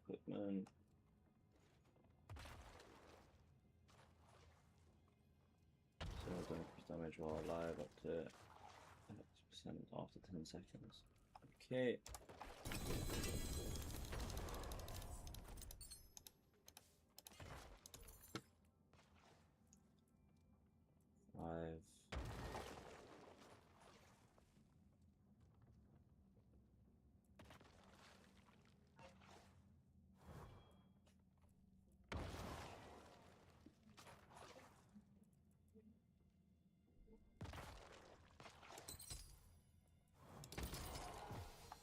Equipment. So don't increase damage while alive up to X% after 10 seconds. Okay. Five.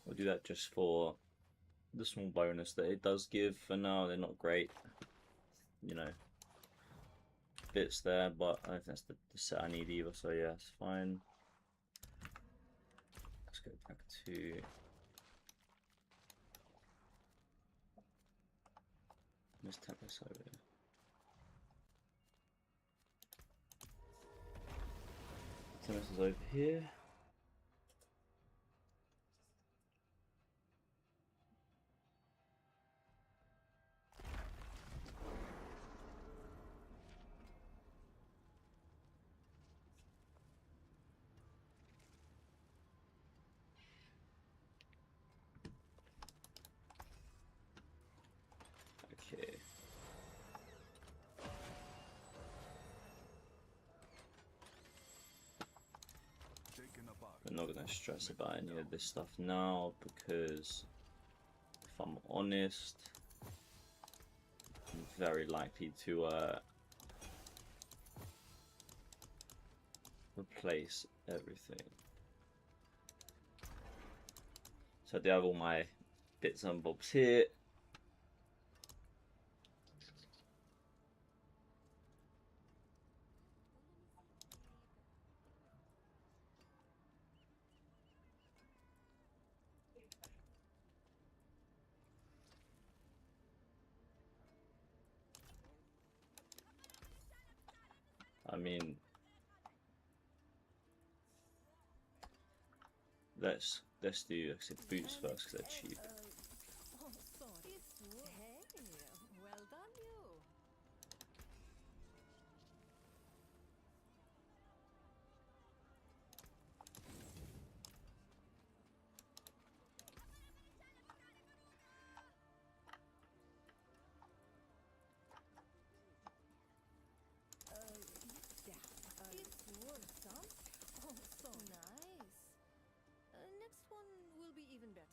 We'll do that just for the small bonus that it does give. For now, they're not great, you know, bits there, but I don't think that's the set I need either, so yeah, it's fine. Let's go back to let's tap this over here. This is over here. Okay.
Taken apart.
I'm not going to stress about any of this stuff now because, if I'm honest, I'm very likely to replace everything. So I do have all my bits and bobs here. I mean, let's do boots first because they're cheap.
Oh, sorry. Hey, well done, you. Yeah, it's worth some. Oh, so nice. Next one will be even better.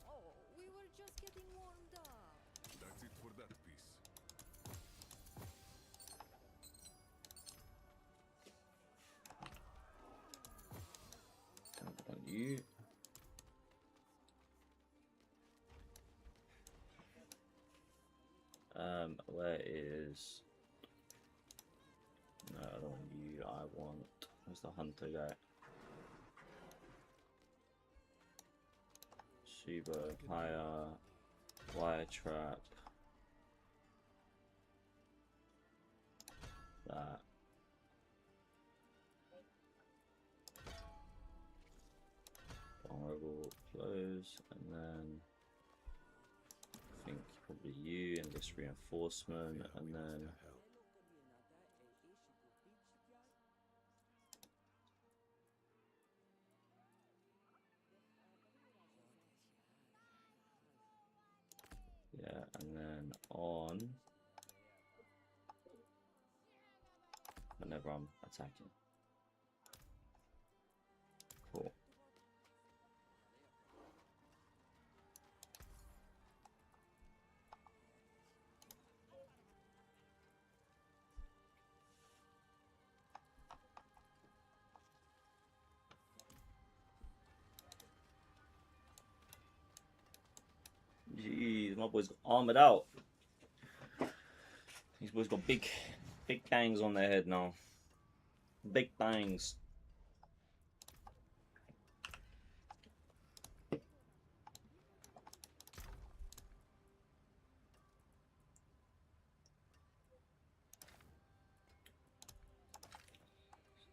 Oh, we were just getting warmed up.
That's it for that piece.
Don't want you. Where is? No, I don't want you. I want. Where's the hunter guy? Shiba, Hire, Wire Trap. That. Vulnerable, close, and then I think probably you and this reinforcement, and then yeah, and then on whenever I'm attacking. Cool. Jeez, my boy's got armored out. These boys got big bangs on their head now. Big bangs. Let's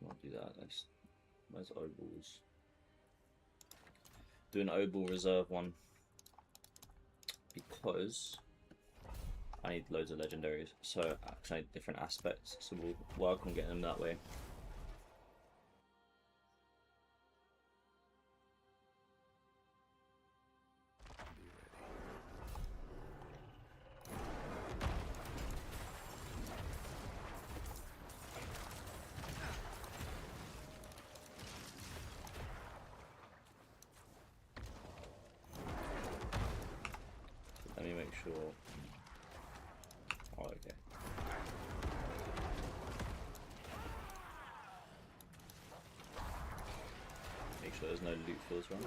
not do that. Where's Obal's? Do an Obal reserve one because I need loads of legendaries, so I need different aspects, so we'll work on getting them that way. Let me make sure. Oh, okay. Make sure there's no loot fields around.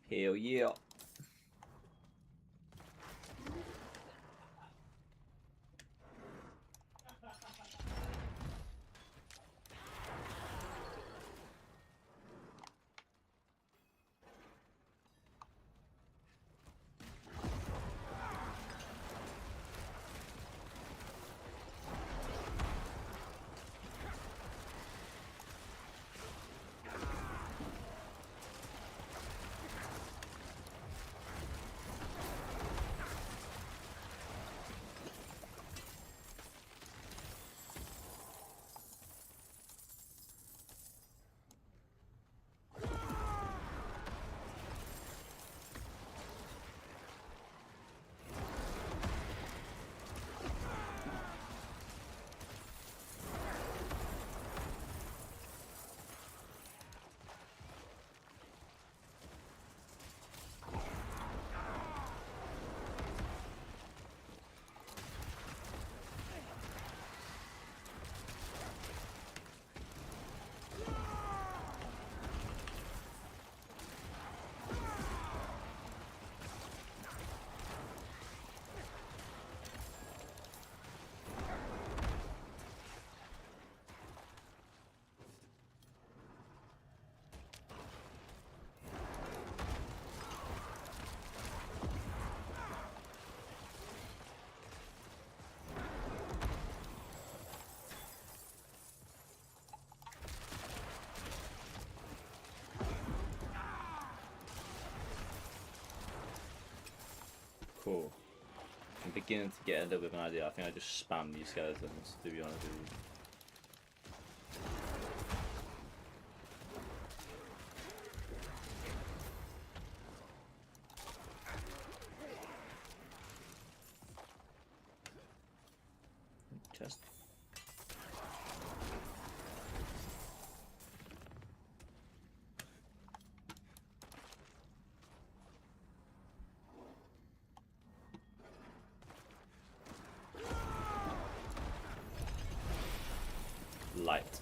Hell yeah. Cool. I'm beginning to get a little bit of an idea. I think I just spam these skeletons, to be honest with you. Chest. Light.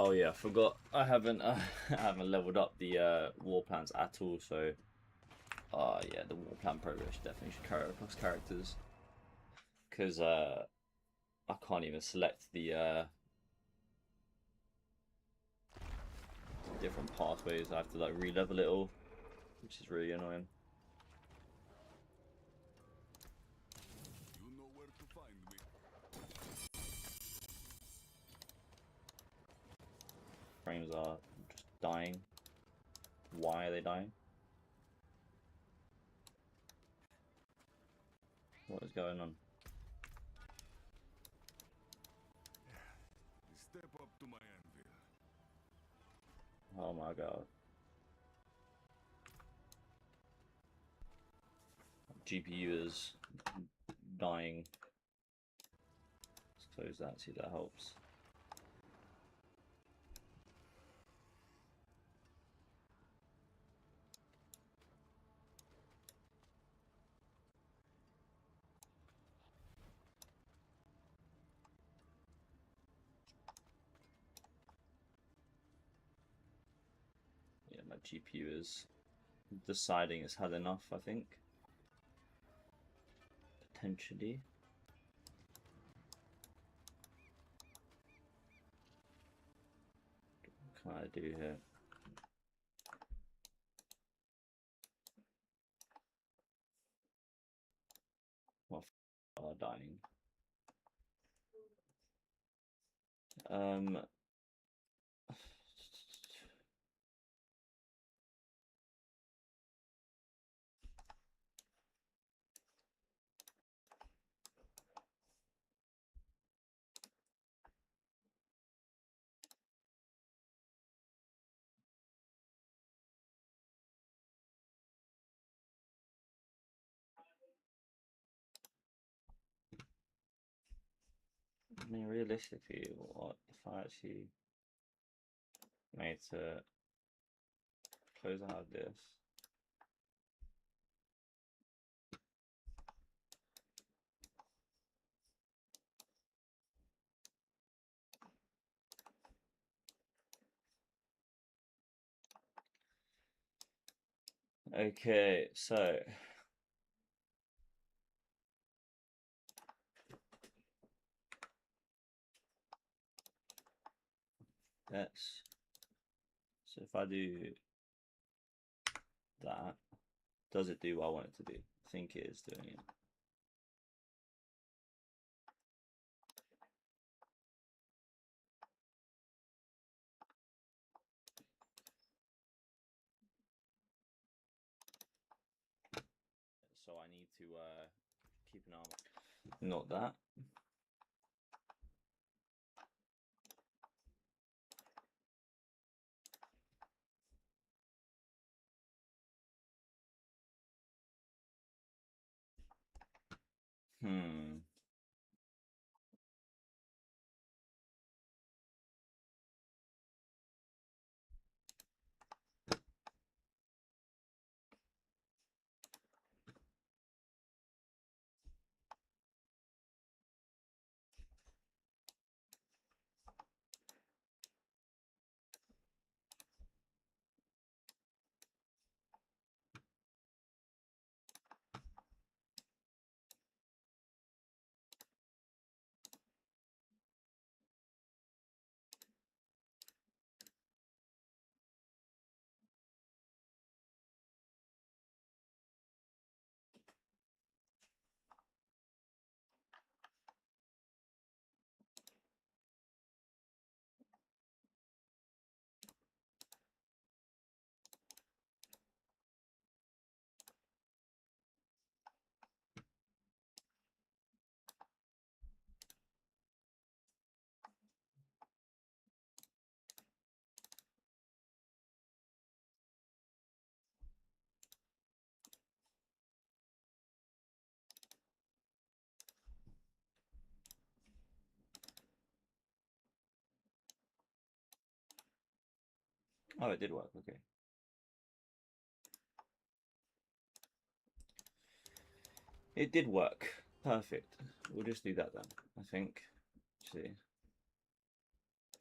Oh yeah, I forgot. I haven't I haven't leveled up the war plans at all. So, yeah, the war plan progress definitely should carry across characters because I can't even select the different pathways. I have to like re-level it all, which is really annoying.
You know where to find me.
Frames are just dying. Why are they dying? What is going on?
Step up to my anvil.
Oh my god. GPU is dying. Let's close that, see if that helps. Yeah, my GPU is deciding it's had enough, I think. Potentially. What can I do here? What are dying? Um. I mean, realistically, what if I actually made to close out of this? Okay, so let's. So if I do that, does it do what I want it to do? I think it is doing it. So I need to keep an eye on. Not that. Hmm. Oh, it did work. Okay. It did work. Perfect. We'll just do that then, I think. Let's see.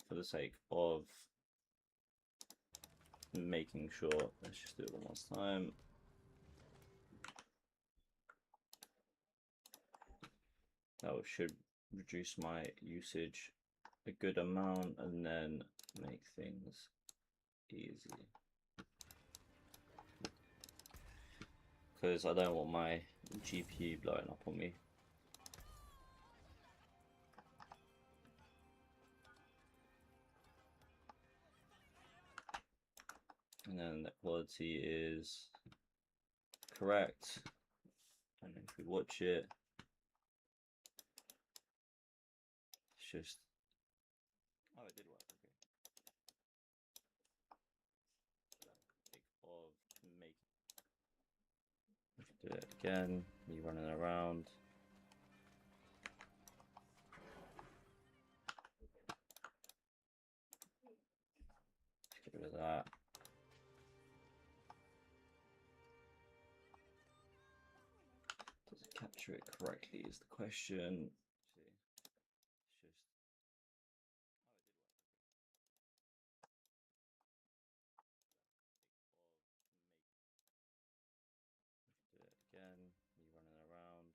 for the sake of making sure, let's just do it one last time. That should reduce my usage a good amount and then make things easy. Because I don't want my GPU blowing up on me. And then the quality is correct. And if we watch it, it's just, oh, it did work. Okay. Do it again. Me running around. Let's get rid of that. Does it capture it correctly? Is the question. Again, me running around.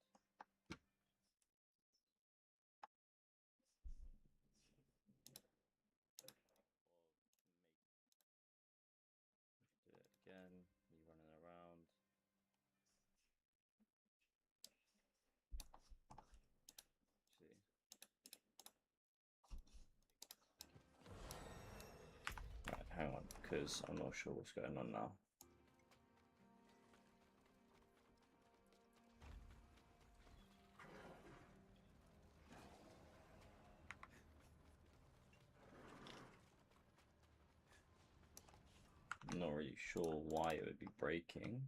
Do it again, me running around. See. Right, hang on, because I'm not sure what's going on now. I'm not really sure why it would be breaking.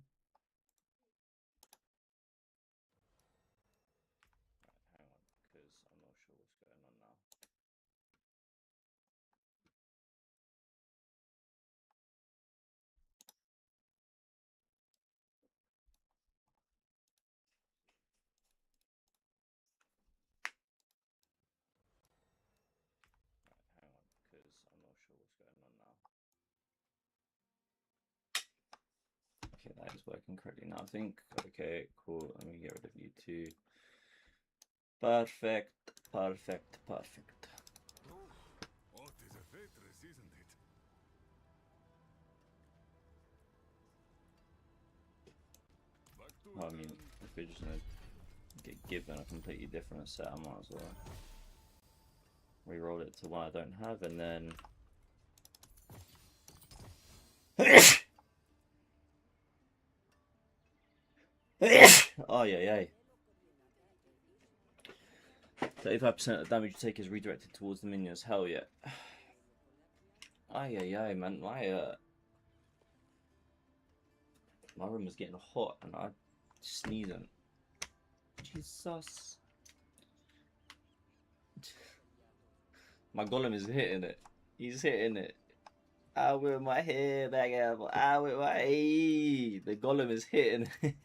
Right, hang on, because I'm not sure what's going on now. Right, hang on, because I'm not sure what's going on now. Okay, that is working correctly now, I think. Okay, cool. Let me get rid of you too. Perfect, perfect, perfect.
What is a waitress, isn't it? Back to
Well, I
it
mean,
then.
if we're just gonna get given a completely different set, I might as well re-roll it to one I don't have, and then oh yeah. 35% of damage you take is redirected towards the minions. Hell yeah. Ay, man. My room is getting hot and I'm sneezing. Jesus. My golem is hitting it. He's hitting it. I with my hair back up. I with my hey. The golem is hitting it.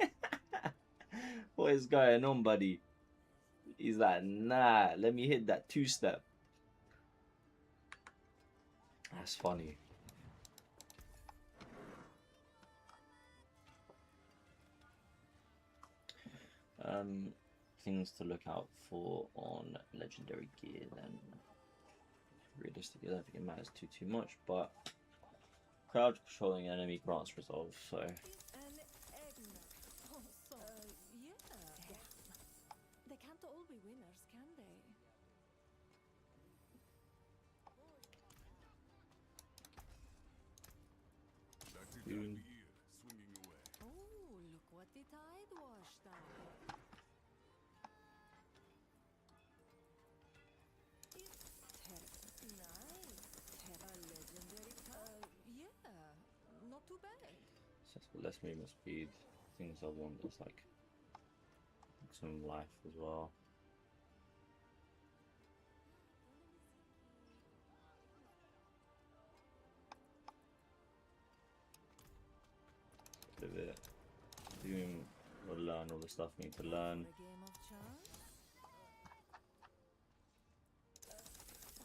What is going on, buddy? He's like, nah, let me hit that two-step. That's funny. Things to look out for on legendary gear then. Realistically, I don't think it matters too much, but crowd controlling enemy grants resolve, so
An eggnog. Oh, so. Yeah. Damn. They can't all be winners, can they?
That's it right here, swinging away.
Oh, look what the tide washed out. It's terrible. Nice. A legendary tide. Yeah. Not too bad.
less movement speed. Things I want is like some life as well. Bit of it. Doom will learn all the stuff we need to learn.
For a game of chance?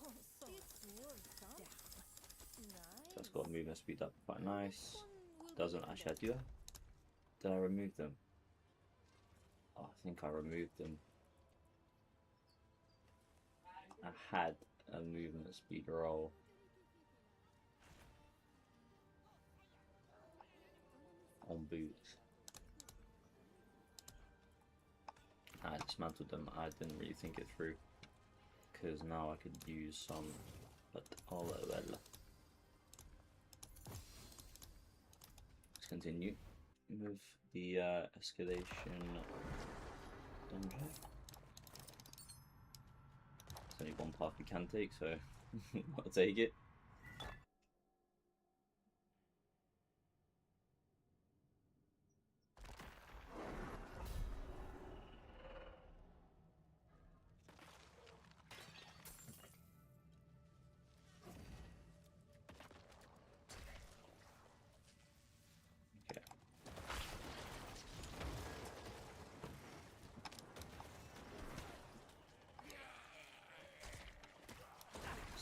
Oh, so it's worth
movement speed up quite nice.
One will be
Doesn't actually, do I? Did I remove them? Oh, I think I removed them. I had a movement speed roll. On boots. I dismantled them. I didn't really think it through. Because now I could use some. But oh well. Let's continue with the escalation dungeon. There's only one path we can take, so I'll take it. Okay.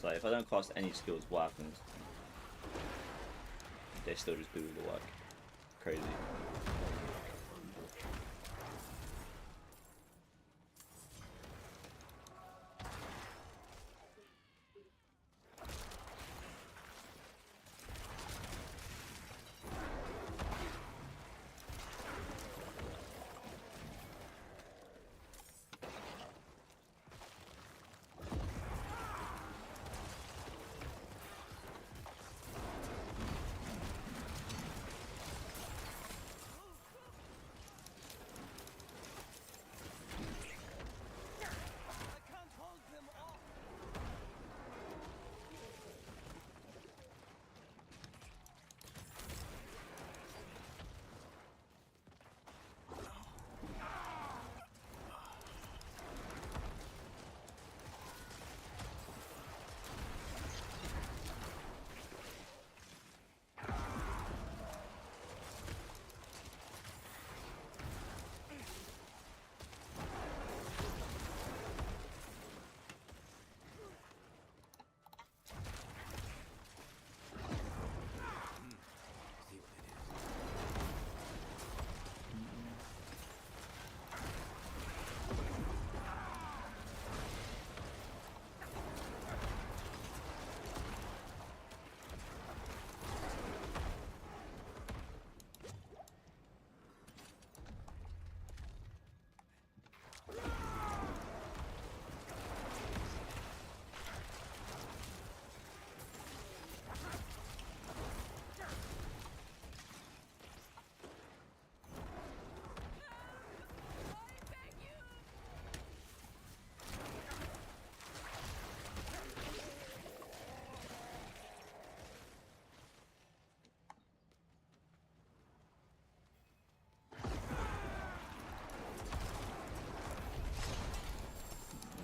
So if I don't cast any skills, what happens? They still just do the work. Crazy.
I can't hold them off.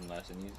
Nice and easy.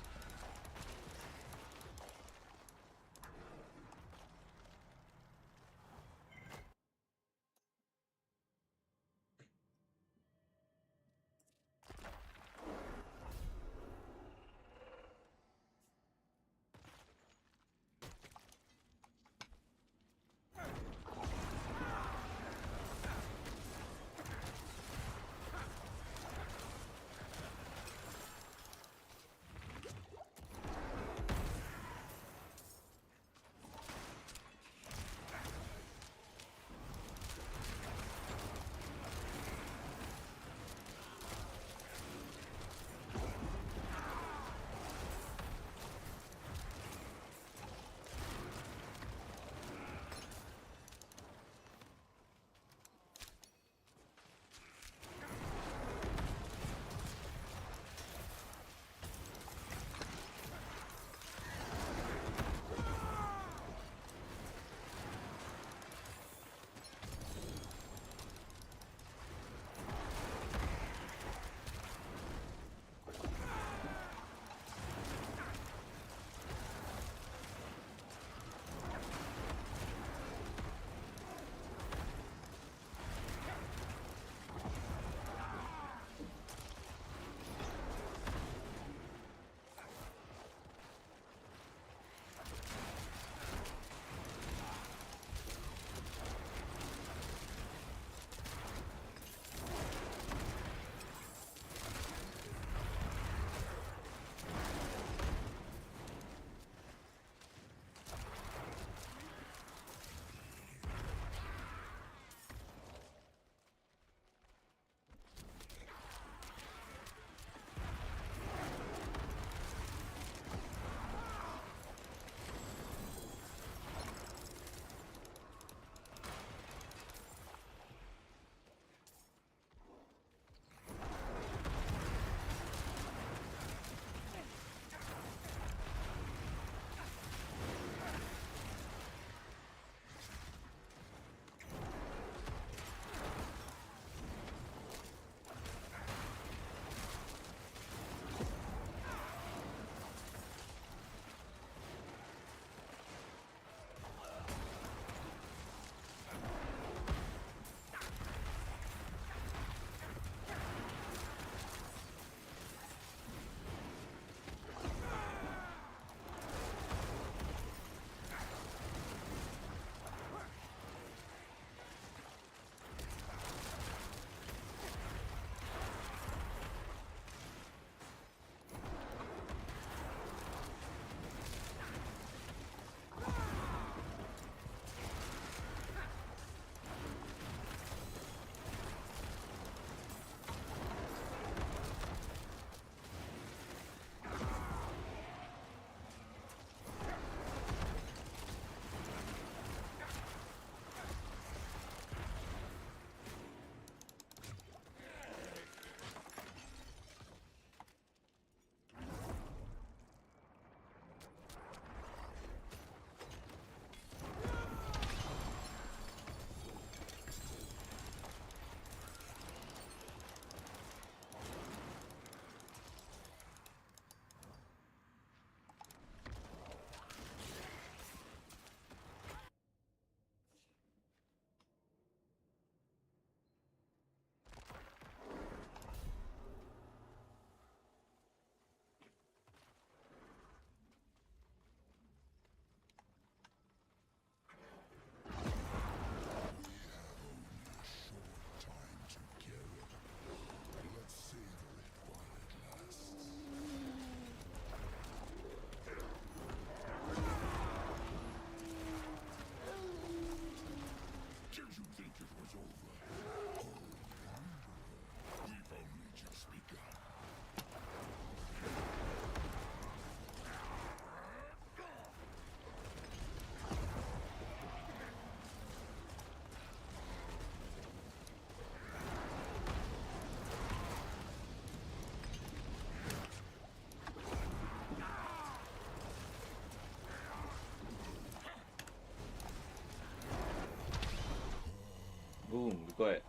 Boom, we got it.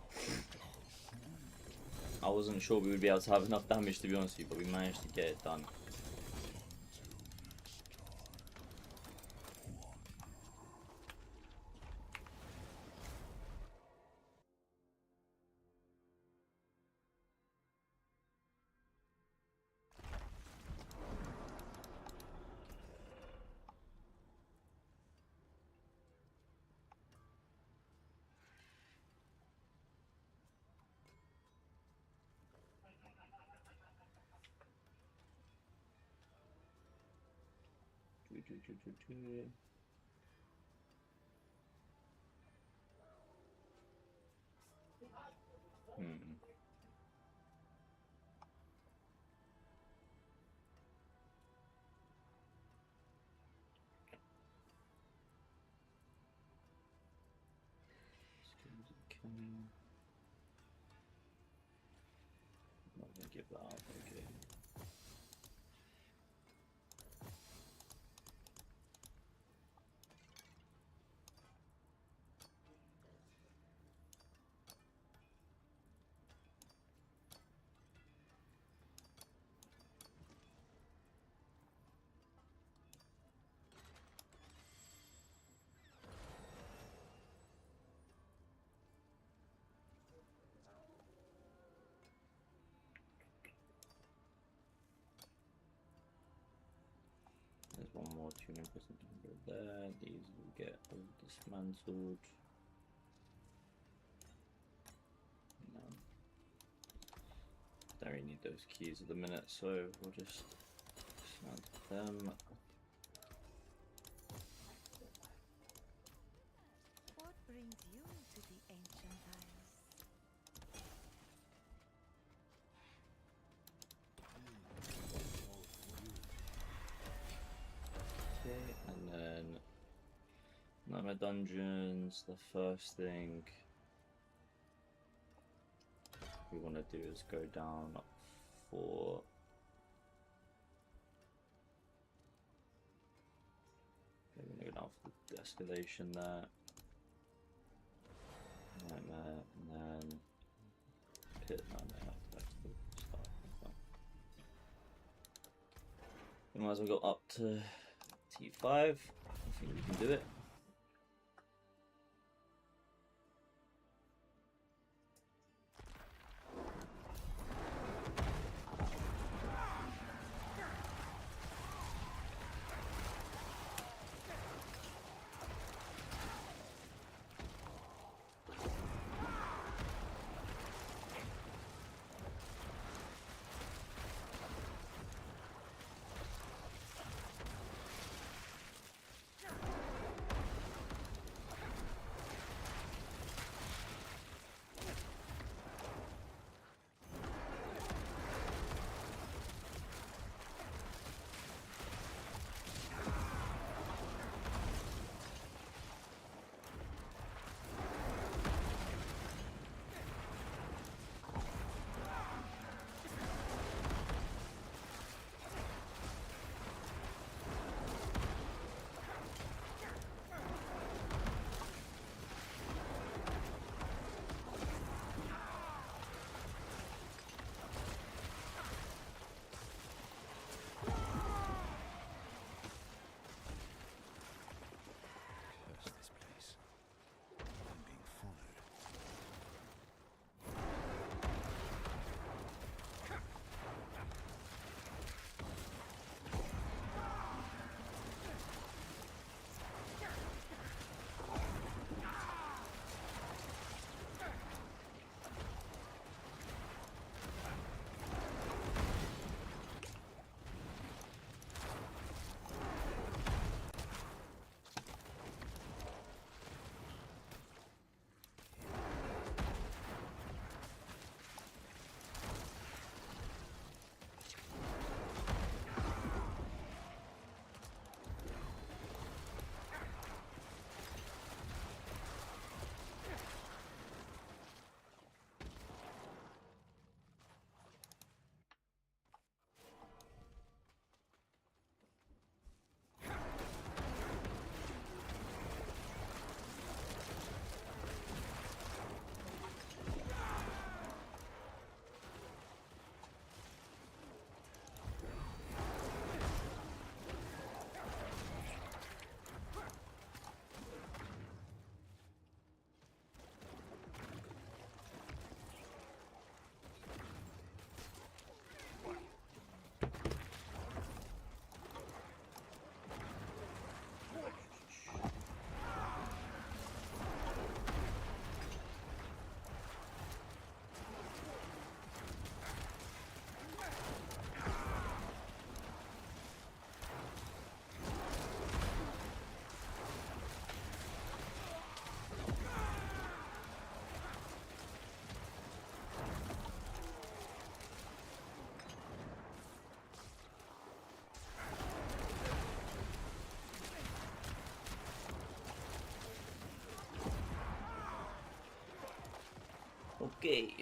I wasn't sure we would be able to have enough damage, to be honest with you, but we managed to get it done. Not gonna give that up, okay. There's one more tuning person there. These will get all dismantled. No. Don't really need those keys at the minute, so we'll just dismantle them.
What brings you to the ancient isles?
Okay, and then Nightmare Dungeons, the first thing we want to do is go down for we're going to go down for the escalation there. Nightmare, and then pit nightmare. That's the start. Okay. We might as well go up to T5. I think we can do it. Okay.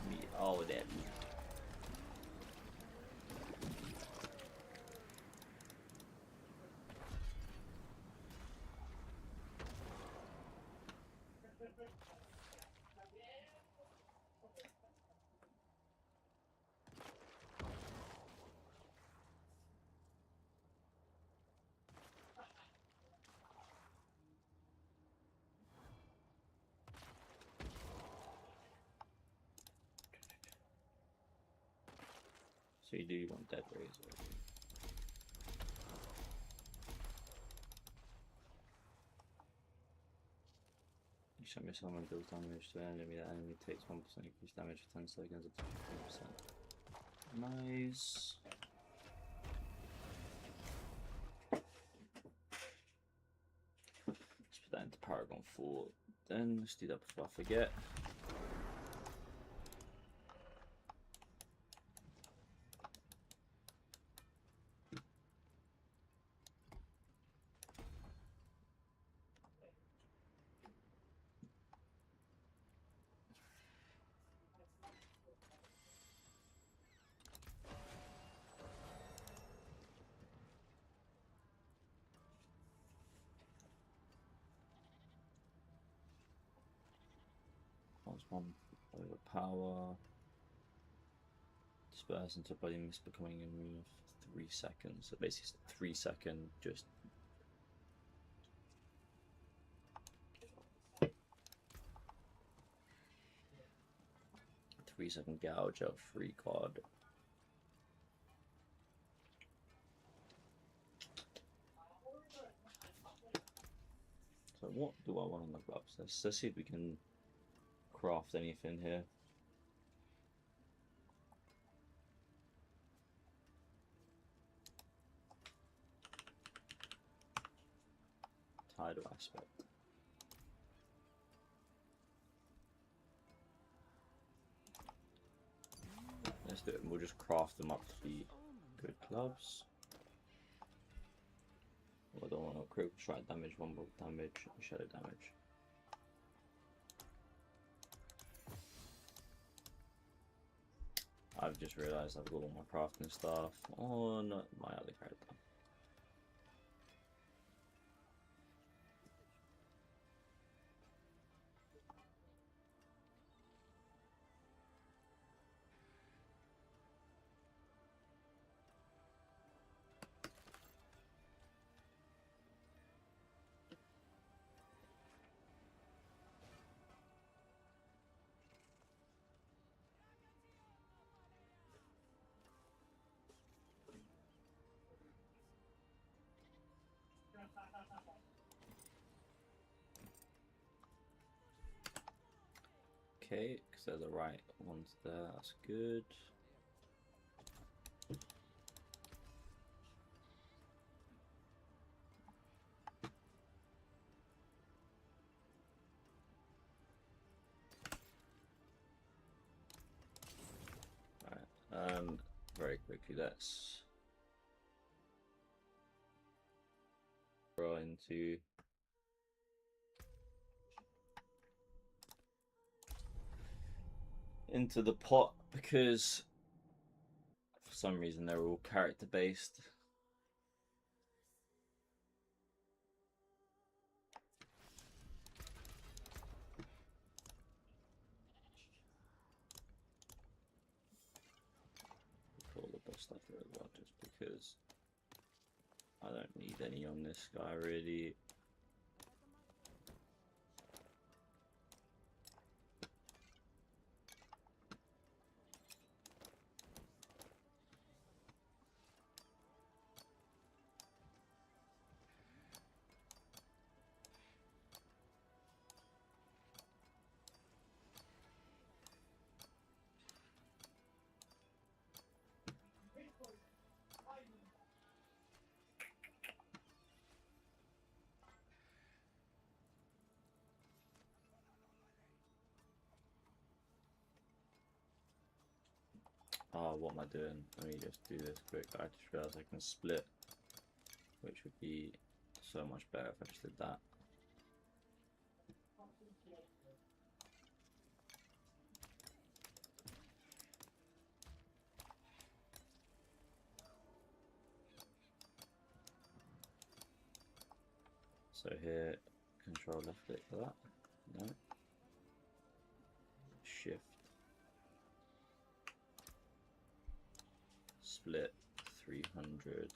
Meet all of that loot. So you do want dead razor. Each time your summon deals damage to an enemy, that enemy takes 1% increased damage for 10 seconds up to 15%. Nice. Let's put that into Paragon 4. Then let's do that before I forget. One overpower. Disperse into body mist, becoming immune for 3 seconds. So basically it's 3 second just 3-second gouge out free card. So what do I want on the gloves? Let's see if we can craft anything here. Tidal aspect. Let's do it. We'll just craft them up to be good gloves. I don't want to critical strike damage, one bulk damage, and shadow damage. I've just realised I've got all my crafting stuff on my other character. Okay, because they're the right ones there, that's good. Alright, very quickly let's throw into the pot because for some reason they're all character based. Put all the best stuff here as well just because I don't need any on this guy really. Oh, what am I doing? Let me just do this quick. I just realized I can split, which would be so much better if I just did that. So here, control left click for that. No. Shift. Split 300.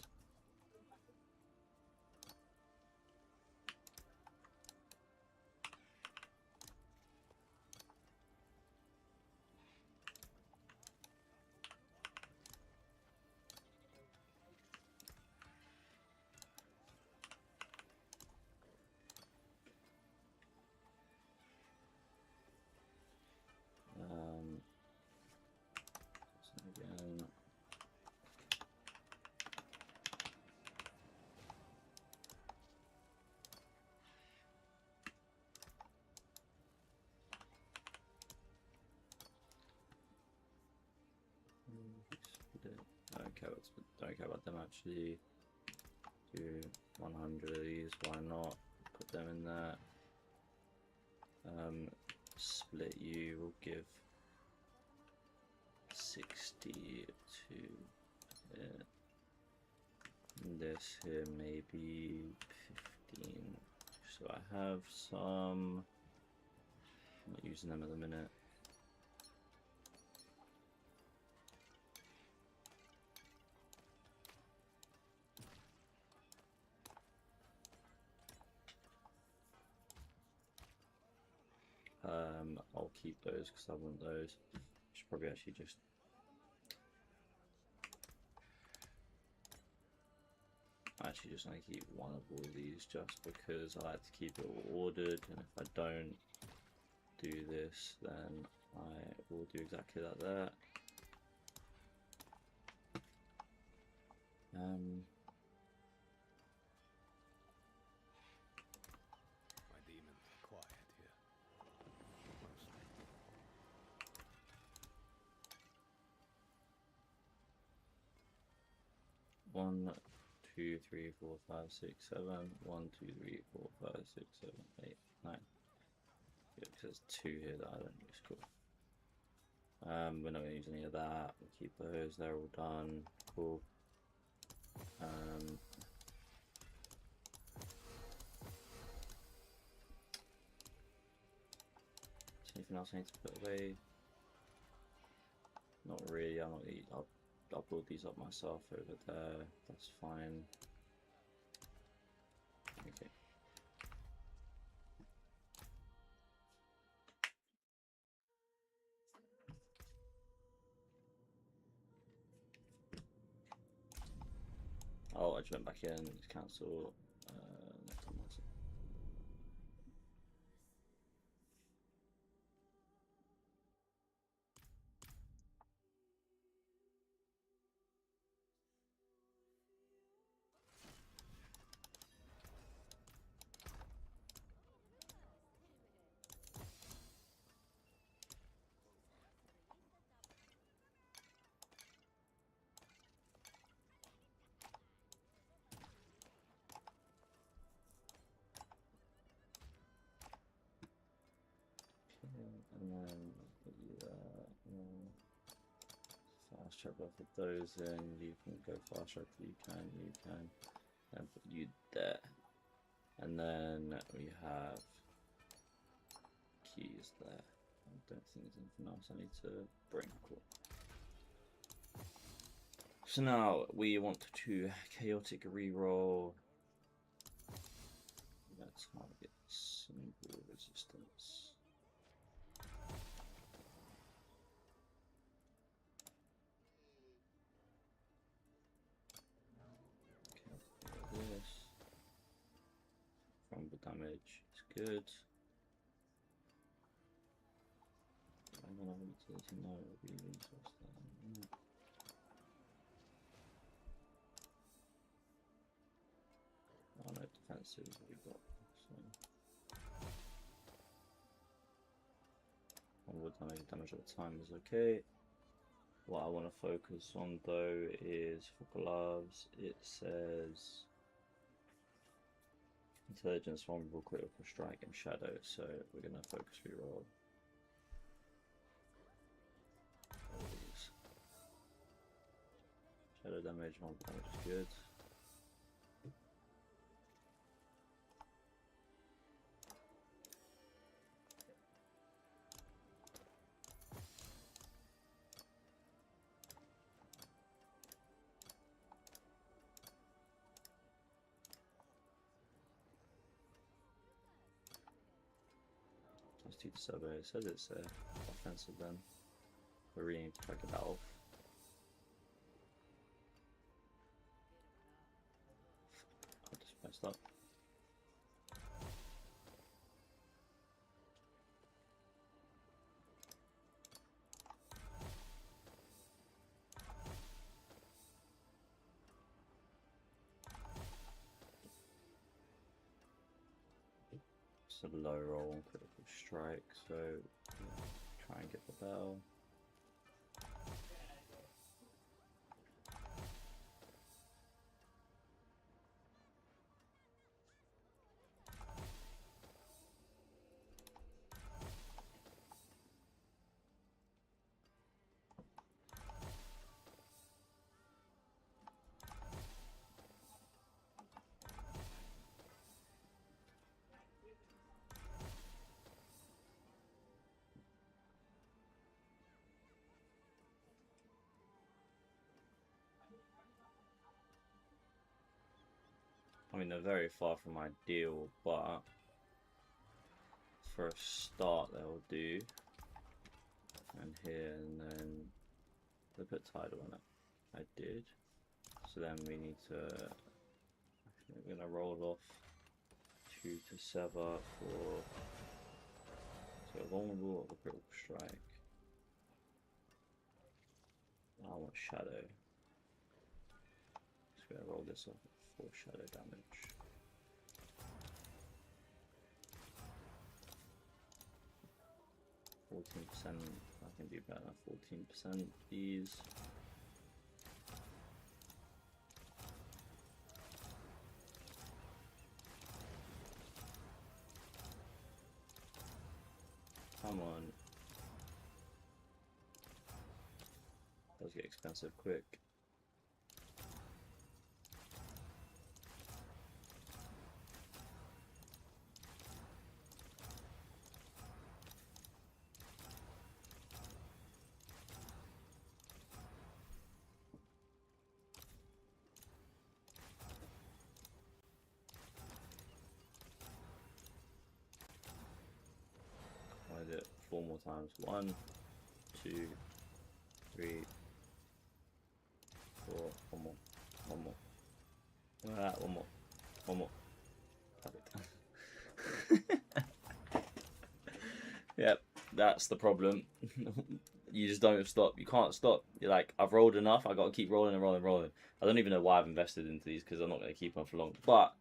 So again. Don't care about them actually. Do 100 of these, why not? Put them in there. Split you will give 60 to it. And this here maybe 15. So I have some. I'm not using them at the minute. I'll keep those because I want those. Should probably actually just gonna keep one of all these just because I like to keep it all ordered, and if I don't do this then I will do exactly that there.
My demons are quiet here. Mostly.
1, 2, 3, 4, 5, 6, 7. 1, 2, 3, 4, 5, 6, 7, 8, 9. Yeah, because there's 2 here that I don't use. Cool. We're not going to use any of that. We'll keep those. They're all done. Cool. Is anything else I need to put away? Not really. I'll build these up myself over there. That's fine. Okay. Oh, I just went back in. Just cancel. NECROMANCER. And then put you there. Fast track both of those in. You can go fast track if you can. And put you there. And then we have keys there. I don't think there's anything else I need to bring. Cool. So now we want to chaotic reroll. Let's target symbol resistance. Okay, this. Rumble damage is good. I'm gonna have utility now, it'll be resource then. Oh no, defensive is what we got. So onward damage at the time is okay. What I want to focus on though is for gloves, it says intelligence, vulnerable, critical strike, and shadow. So we're going to focus reroll. All these. Shadow damage, vulnerable damage is good. Let's do the survey. It says it's offensive then. We really need to try to get that off. I just messed up. It's a low roll on critical strike, so try and get the bell. I mean, they're very far from ideal, but for a start, they'll do. And here, and then they put tidal on it. I did. So then we need to. We're gonna roll it off 2 to sever for. So vulnerable or critical strike. I want shadow. Just gonna roll this off for shadow damage. %. I can do better than 14%. These. Come on. Does get expensive quick. I did it 4 more times. 1, 2, 3, 4. One more. One more. One more. One more. Perfect. Yep, that's the problem. You just don't stop. You can't stop. You're like, I've rolled enough. I got to keep rolling and rolling and rolling. I don't even know why I've invested into these because I'm not going to keep them for long. But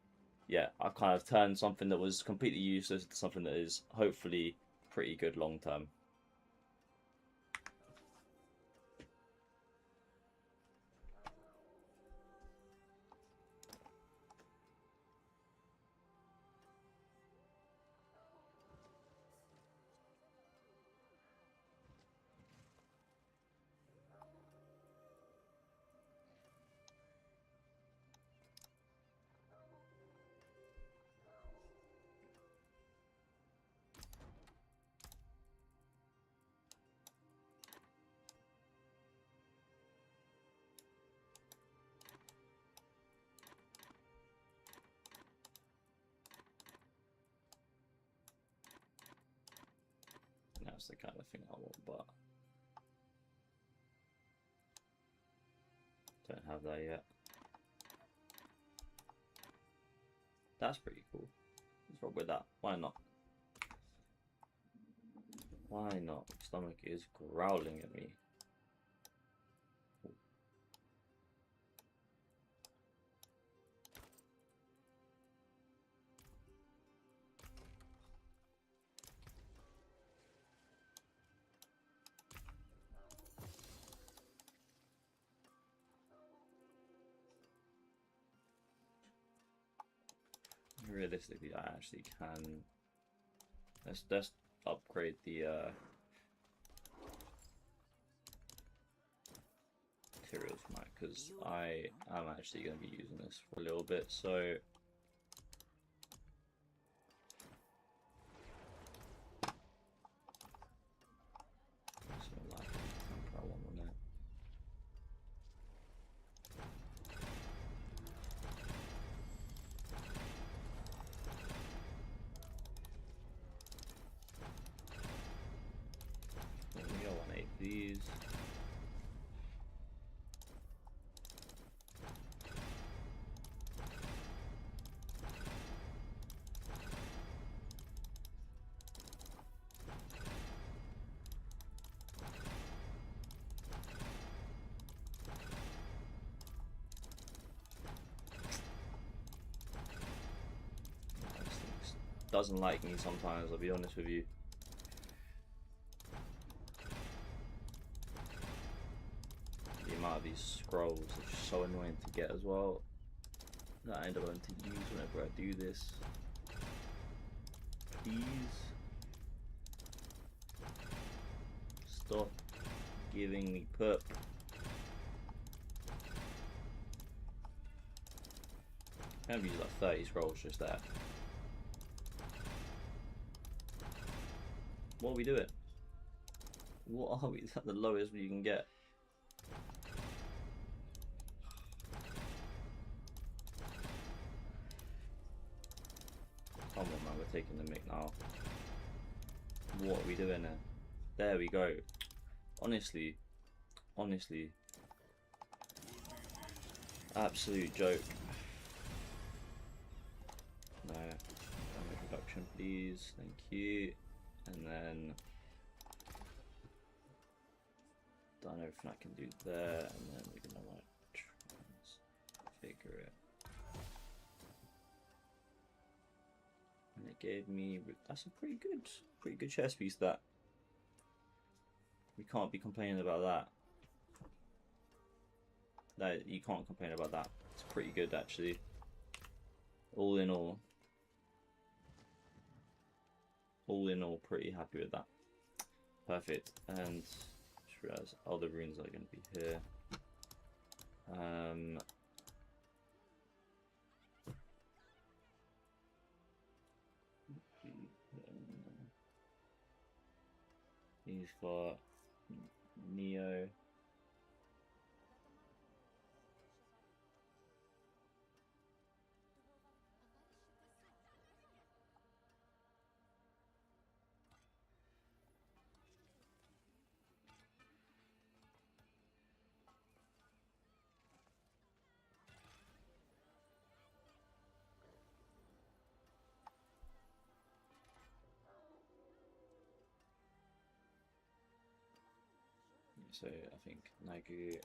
yeah, I've kind of turned something that was completely useless to something that is hopefully pretty good long term. That's the kind of thing I want, but don't have that yet. That's pretty cool. Let's roll with that. Why not? Why not? Stomach is growling at me. realistically, I actually can. Let's upgrade the materials map, because I am actually going to be using this for a little bit. So like temporary one on it. There we go, 180 these. This thing doesn't like me sometimes, I'll be honest with you. The amount of these scrolls are just so annoying to get as well, that I end up having to use whenever I do this. Please stop giving me perp. I'm gonna use like 30 scrolls just there. What are we doing? What are we? Is that the lowest you can get? Come on, man, we're taking the mic now. What are we doing there? There we go. Honestly, absolute joke. No, damage reduction, please. Thank you. And then done everything I can do there, and then we're gonna like transfigure it. And it gave me, that's a pretty good chest piece. That we can't be complaining about that. That you can't complain about that. It's pretty good actually. All in all, pretty happy with that. Perfect. And just realised all the runes are going to be here. He's got Neo. So I think Nagu,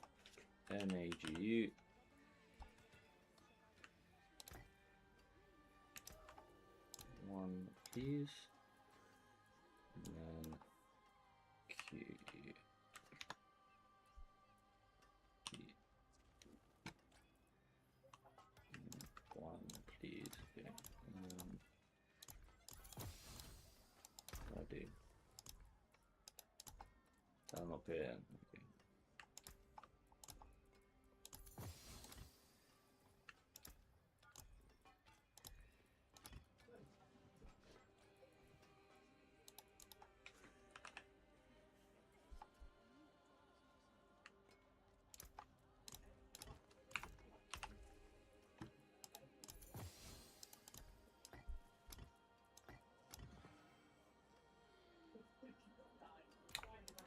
NAGU. One please. And then Q. One please. Okay. I do. I'm up here. Okay.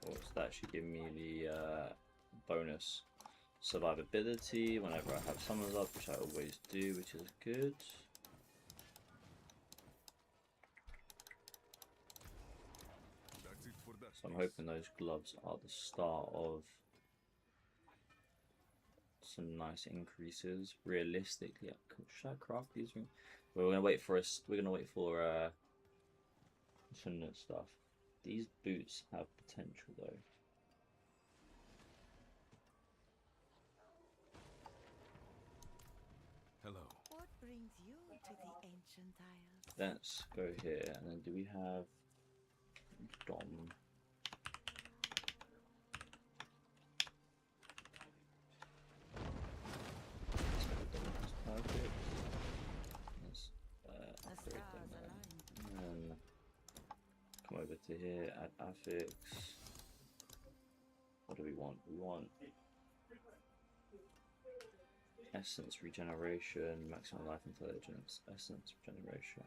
Oh, so that should give me the bonus survivability whenever I have summons up, which I always do, which is good.
That's it for that
So I'm
piece.
hoping those gloves are the start of some nice increases. Realistically, should I craft these rings? We're gonna wait for us. We're gonna wait for some stuff. These boots have potential though.
Hello.
What brings you
to the ancient isles.
Let's go here, and then do we have Dom? That's perfect. Let's
The
upgrade them
stars
there.
align.
And then come over to here, add affix. What do we want? We want essence regeneration, maximum life intelligence, essence regeneration.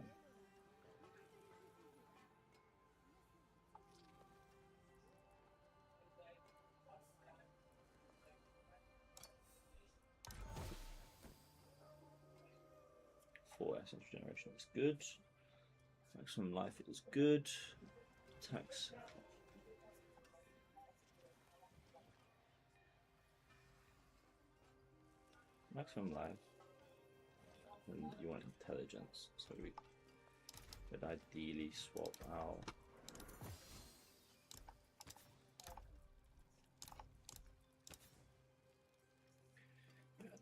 For essence regeneration is good. Maximum life is good. Tax. Maximum life. And you want intelligence, so we could ideally swap out.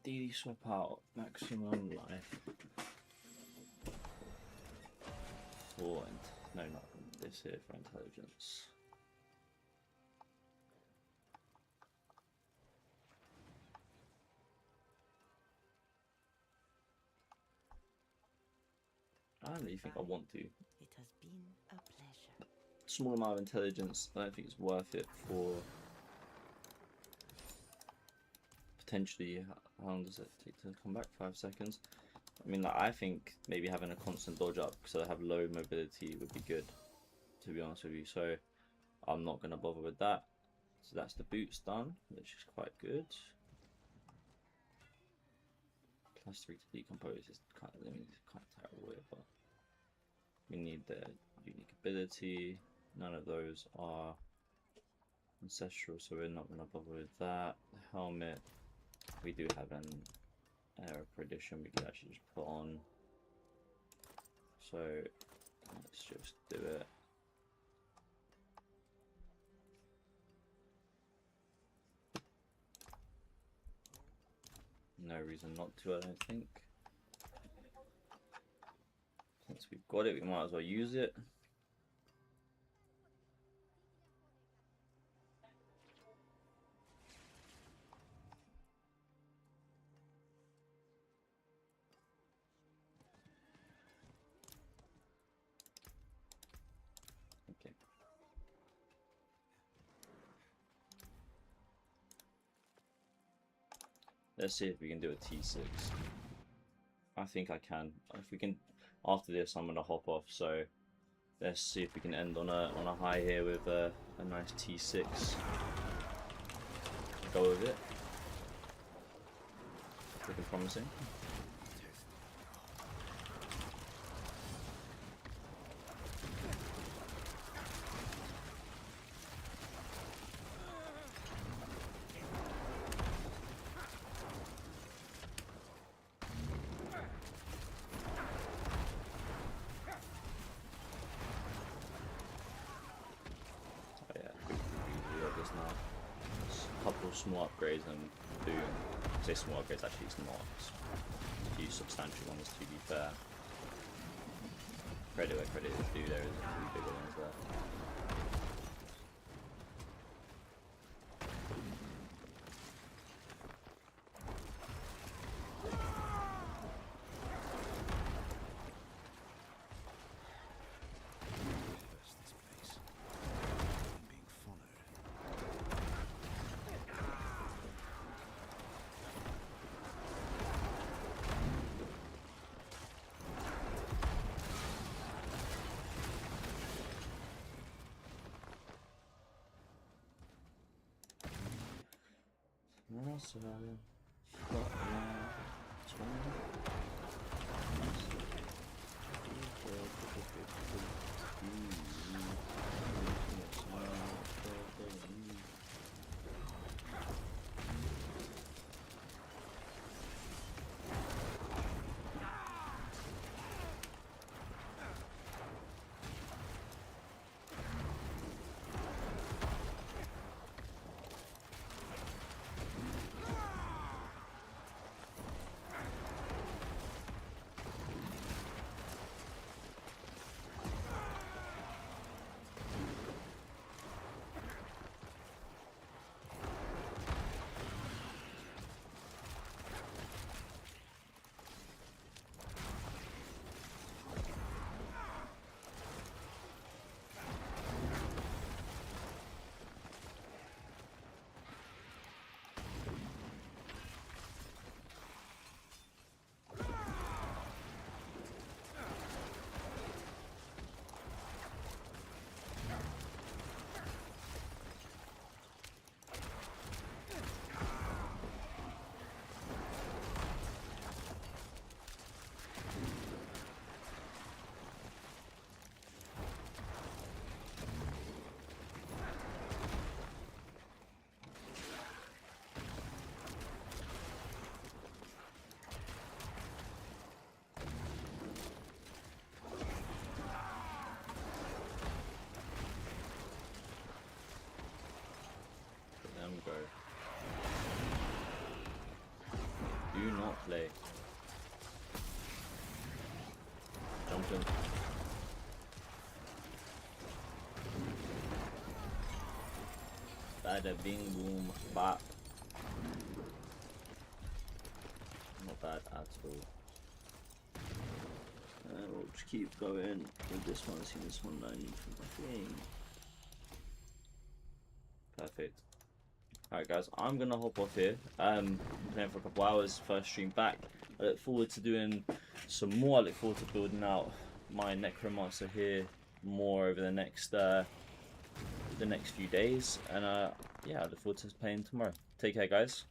Ideally swap out maximum life for no, not this here, for intelligence. I don't really think I want to.
It has been a pleasure.
Small amount of intelligence, I don't think it's worth it for potentially. How long does it take to come back? 5 seconds. I mean, like, I think maybe having a constant dodge up because I have low mobility would be good, to be honest with you. So I'm not gonna bother with that. So that's the boots done, which is quite good. +3 to decompose is kind of, I mean, it's kind of terrible here, but we need the unique ability. None of those are ancestral, so we're not gonna bother with that. The helmet, we do have an air edition we could actually just put on. So let's just do it. No reason not to, I don't think. Since we've got it, we might as well use it. Okay. Let's see if we can do a T6. I think I can. If we can, after this, I'm gonna hop off. So let's see if we can end on a high here with a nice T6. Go with it. Looking promising. Small upgrades and boom. I say small upgrades, actually it's not. It's a few substantial ones to be fair. Credit where credit is due, there is a few bigger ones there. So, Do not play. Jump in. Bada bing boom bop. Not bad at all. We'll just keep going with this one. I see this one I need for my thing. Perfect. Alright guys, I'm gonna hop off here. Playing for a couple hours, first stream back. I look forward to doing some more. I look forward to building out my Necromancer here more over the next few days. And yeah, I look forward to playing tomorrow. Take care guys.